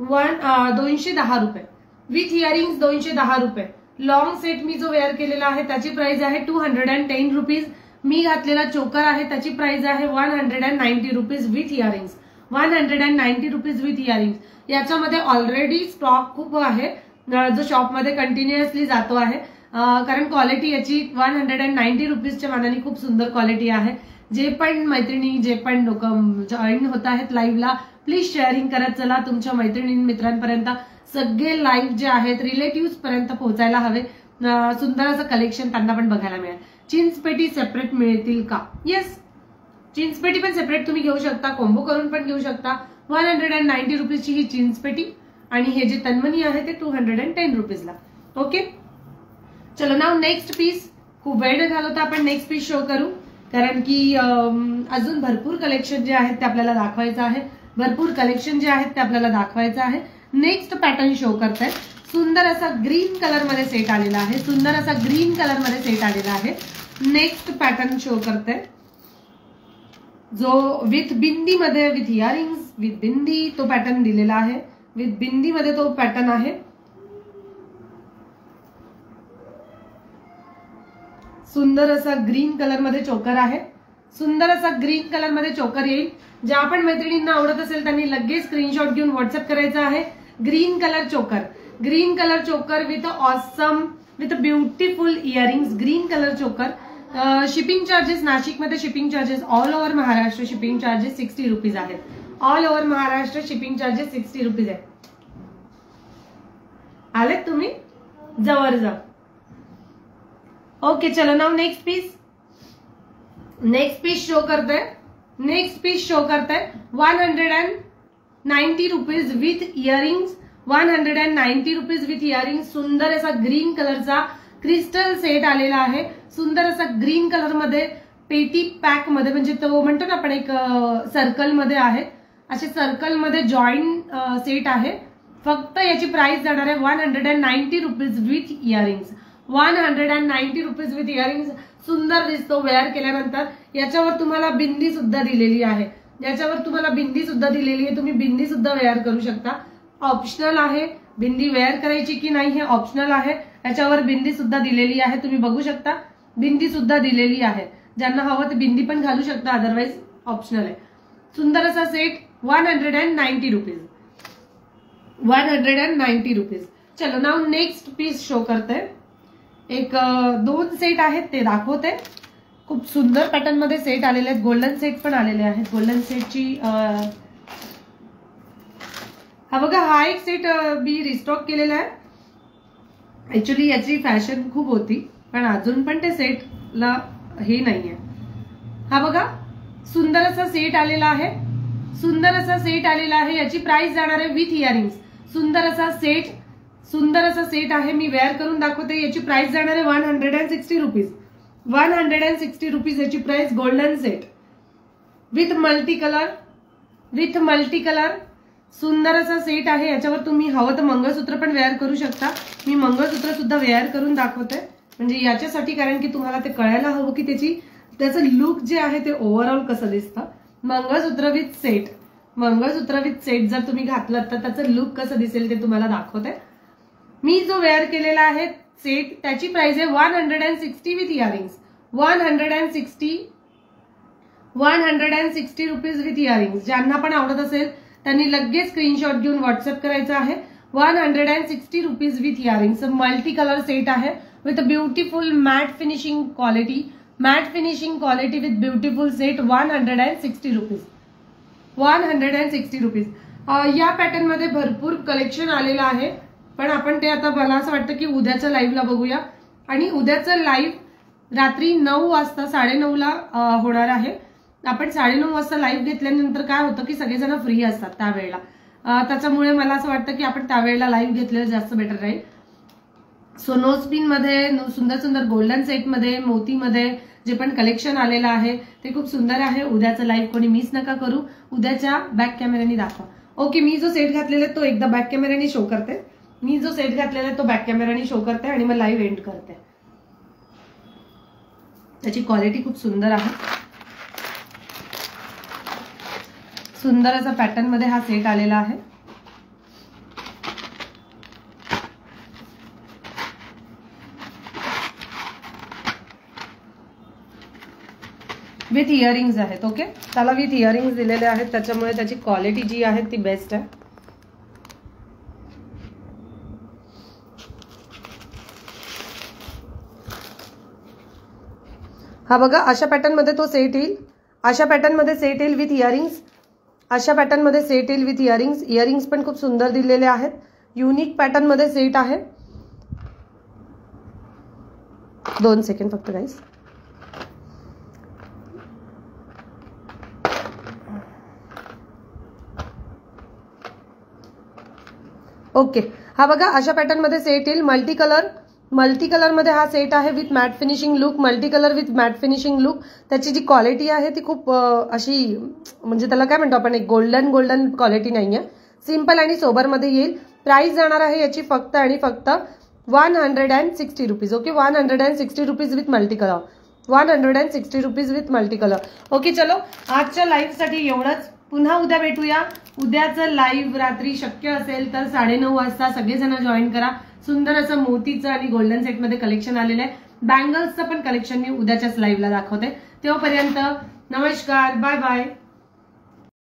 210 रुपये. विथ इयरिंग्स 210 रुपये. लॉंग सेट मी जो वेअर केलेला आहे त्याची प्राइस आहे 210 रुपीज. मी घातलेला चोकर आहे त्याची प्राइस आहे 190 rupees with earrings. 190 rupees with earrings. याच्यामध्ये ऑलरेडी स्टॉक खूप आहे, जो शॉपमध्ये कंटिन्युअसली जातो आहे, कारण क्वालिटी याची 190 रुपीजच्या मानाने खूप सुंदर क्वालिटी आहे. जे पण मैत्रिणी, जे पण लोक जॉईन होत आहेत लाईव्हला, प्लीज शेअरिंग करत चला तुमच्या मैत्रिणी मित्रांपर्यंत. सगळे लाईव्ह जे आहेत रिलेटिव्ह पर्यंत पोहोचायला हवे. सुंदर असं कलेक्शन त्यांना पण बघायला मिळेल. चिंचपेटी सेपरेट मिळतील का? येस, चिंचपेटी पण सेपरेट तुम्ही घेऊ शकता, कोंबो करून पण घेऊ शकता. 190 रुपीजची ही चिंचपेटी आणि हे जे तन्मनी आहे ते 210 रुपीजला. ओके. चलो नाव नेक्स्ट पीस. खूप वेळ न घालवता आपण नेक्स्ट पीस शो करू, कारण की अजून भरपूर कलेक्शन जे आहेत ते आपल्याला दाखवायचं आहे. नेक्स्ट पॅटर्न शो करताय. सुंदर असा ग्रीन कलर मध्ये सेट आलेला आहे. नेक्स्ट पॅटर्न शो करताय जो विथ बिंदी मध्ये, विथ इयरिंग्स विथ बिंदी तो पॅटर्न दिलेला आहे. विथ बिंदी मध्ये तो पॅटर्न आहे. सुंदर असा ग्रीन कलर मध्ये चोकर आहे. सुंदर असा ग्रीन कलर मध्ये चोकर येईल. ज्या पण मैत्रिणींना आवडत असेल त्यांनी लगेच स्क्रीनशॉट घेऊन व्हॉट्सअप करायचा आहे. Green colour choker with awesome, with beautiful earrings. Green colour choker. Shipping charges नाशिकमध्ये shipping charges all over Maharashtra shipping charges 60 rupees आहेत. All over Maharashtra shipping charges 60 rupees आहेत. आलेत तुम्ही? जवळ जा. ओके. चलो नाव नेक्स्ट पीस शो करते. 190 rupees with earrings. 190 rupees with earrings. सुंदर असा ग्रीन कलरचा क्रिस्टल सेट आलेला आहे. सुंदर असा ग्रीन कलर मध्ये पेटी पॅक मध्ये, म्हणजे तो म्हणतो ना आपण एक सर्कल मध्ये आहे, असे सर्कल मध्ये जॉईंट सेट आहे. फक्त याची प्राइस जाणार आहे 190 rupees with earrings. 190 rupees with earrings. सुंदर दिसतो वेअर केल्यानंतर. याच्यावर तुम्हाला बिंदी सुद्धा दिलेली आहे. तुम्ही बिंदी सुद्धा वेअर करू शकता. ऑप्शनल आहे बिंदी वेअर करायची की नाही हे ऑप्शनल आहे. याच्यावर बिंदी सुद्धा दिलेली आहे, तुम्ही बघू शकता. बिंदी सुद्धा दिलेली आहे. ज्यांना हवं ते बिंदी पण घालू शकता, अदरवाइज ऑप्शनल आहे. सुंदर असा सेट 190 रुपीज. चलो नाव नेक्स्ट पीस शो करते. एक 2 सेट आहेत ते दाखवते. खूप सुंदर पॅटर्न मध्ये सेट आलेले आहेत. गोल्डन सेट पण आलेले आहेत. गोल्डन सेटची हा बघा, हा एक सेट मी रिस्टॉक केलेला आहे. ऍक्च्युली याची फॅशन खूप होती, पण अजून पण ते सेटला हे नाहीये. हा बघा, सुंदर असा सेट आलेला आहे. याची प्राइस जाणार आहे विथ इयरिंग्स. सुंदर असा सेट आहे. मी वेअर करून दाखवते. याची प्राइस जाणार आहे 160 रुपीज. 160 रुपीज याची price. Golden set with multi colour. सुंदर असा सेट आहे. याच्यावर तुम्ही हवं तर मंगळसूत्र पण वेअर करू शकता. मी मंगळसूत्र सुद्धा वेअर करून दाखवते, म्हणजे याच्यासाठी, कारण की तुम्हाला ते कळायला हवं की त्याचं लुक जे आहे ते ओव्हरऑल कसं दिसतं. मंगळसूत्र विथ सेट जर तुम्ही घातलं तर त्याचं लुक कसं दिसेल ते तुम्हाला दाखवते. मी जो वेअर केलेला आहे सेट त्याची प्राइस आहे 160 with earrings. 160 rupees with earrings. ज्यांना पण आवडत असेल त्यांनी लगेच स्क्रीनशॉट घेऊन व्हॉट्सअप करायचा आहे. 160 rupees with earrings. Multi colour set आहे with beautiful matte finishing quality with beautiful set. 160 rupees. या पॅटर्न मध्ये भरपूर कलेक्शन आलेलं आहे, पण आपण ते आता मला असं वाटतं की उद्याच्या लाईव्हला बघूया. आणि उद्याचं लाईव्ह रात्री 9 वाजता 9:30ला होणार आहे. आपण 9:30 वाजता लाईव्ह घेतल्यानंतर काय होतं की सगळेजण फ्री असतात त्यावेळेला, त्याच्यामुळे मला असं वाटतं की आपण त्यावेळेला लाईव्ह घेतलेलं जास्त बेटर राहील. सो नो स्पिन मध्ये सुंदर सुंदर गोल्डन सेट मध्ये मोतीमध्ये जे पण कलेक्शन आलेलं आहे ते खूप सुंदर आहे. उद्याचं लाईव्ह कोणी मिस नका करू. उद्याच्या बॅक कॅमेऱ्याने दाखवा. ओके, मी जो सेट घातलेला आहे तो एकदा बॅक कॅमेऱ्याने शो करते. मी जो सेट घातलेला आहे तो बॅक कॅमेऱ्याने शो करते आणि मग लाईव्ह एंड करते. त्याची क्वालिटी खूप सुंदर आहे. सुंदर असा पॅटर्न मध्ये हा सेट आलेला आहे. विथ इयरिंग्स आहेत. ओके, त्याला विथ इयरिंग्स दिलेले आहेत, त्याच्यामुळे त्याची क्वालिटी जी आहे ती बेस्ट आहे. हा बघा, अशा पॅटर्न मध्ये तो सेट येईल. अशा पॅटर्न मध्ये सेट येईल विथ इयरिंग्स. अशा पॅटर्न मध्ये सेट येईल विथ इयरिंग्स. इयरिंग्स पण खूप सुंदर दिलेले आहेत. युनिक पॅटर्न मध्ये सेट आहे. 2 सेकंड फक्त गाईस. ओके, हा बघा अशा पॅटर्न मध्ये सेट येईल. मल्टी कलर मध्ये हा सेट आहे with matte finishing look. Multi colour with matte finishing look. त्याची जी क्वालिटी आहे ती खूप अशी, म्हणजे त्याला काय म्हणतो आपण, एक गोल्डन क्वालिटी नाहीये. सिंपल आणि सोबर मध्ये येईल. प्राइस जाणार आहे याची फक्त आणि फक्त 160 rupees. Okay, 160 rupees with multi colour. 160 rupees with multi colour. Okay, चलो आजच्या लाईव्ह साठी एवढंच. पुन्हा उद्या भेटूया. उद्याचं लाईव्ह रात्री शक्य असेल तर 9:30 वाजता सगळेजण जॉईन करा. सुंदर असं मोतीचं आणि गोल्डन सेट मध्ये कलेक्शन आलेलं आहे. बँगल्सचं पण कलेक्शन मी उद्याच्याच लाईव्हला दाखवते. तेव्हापर्यंत नमस्कार, बाय बाय.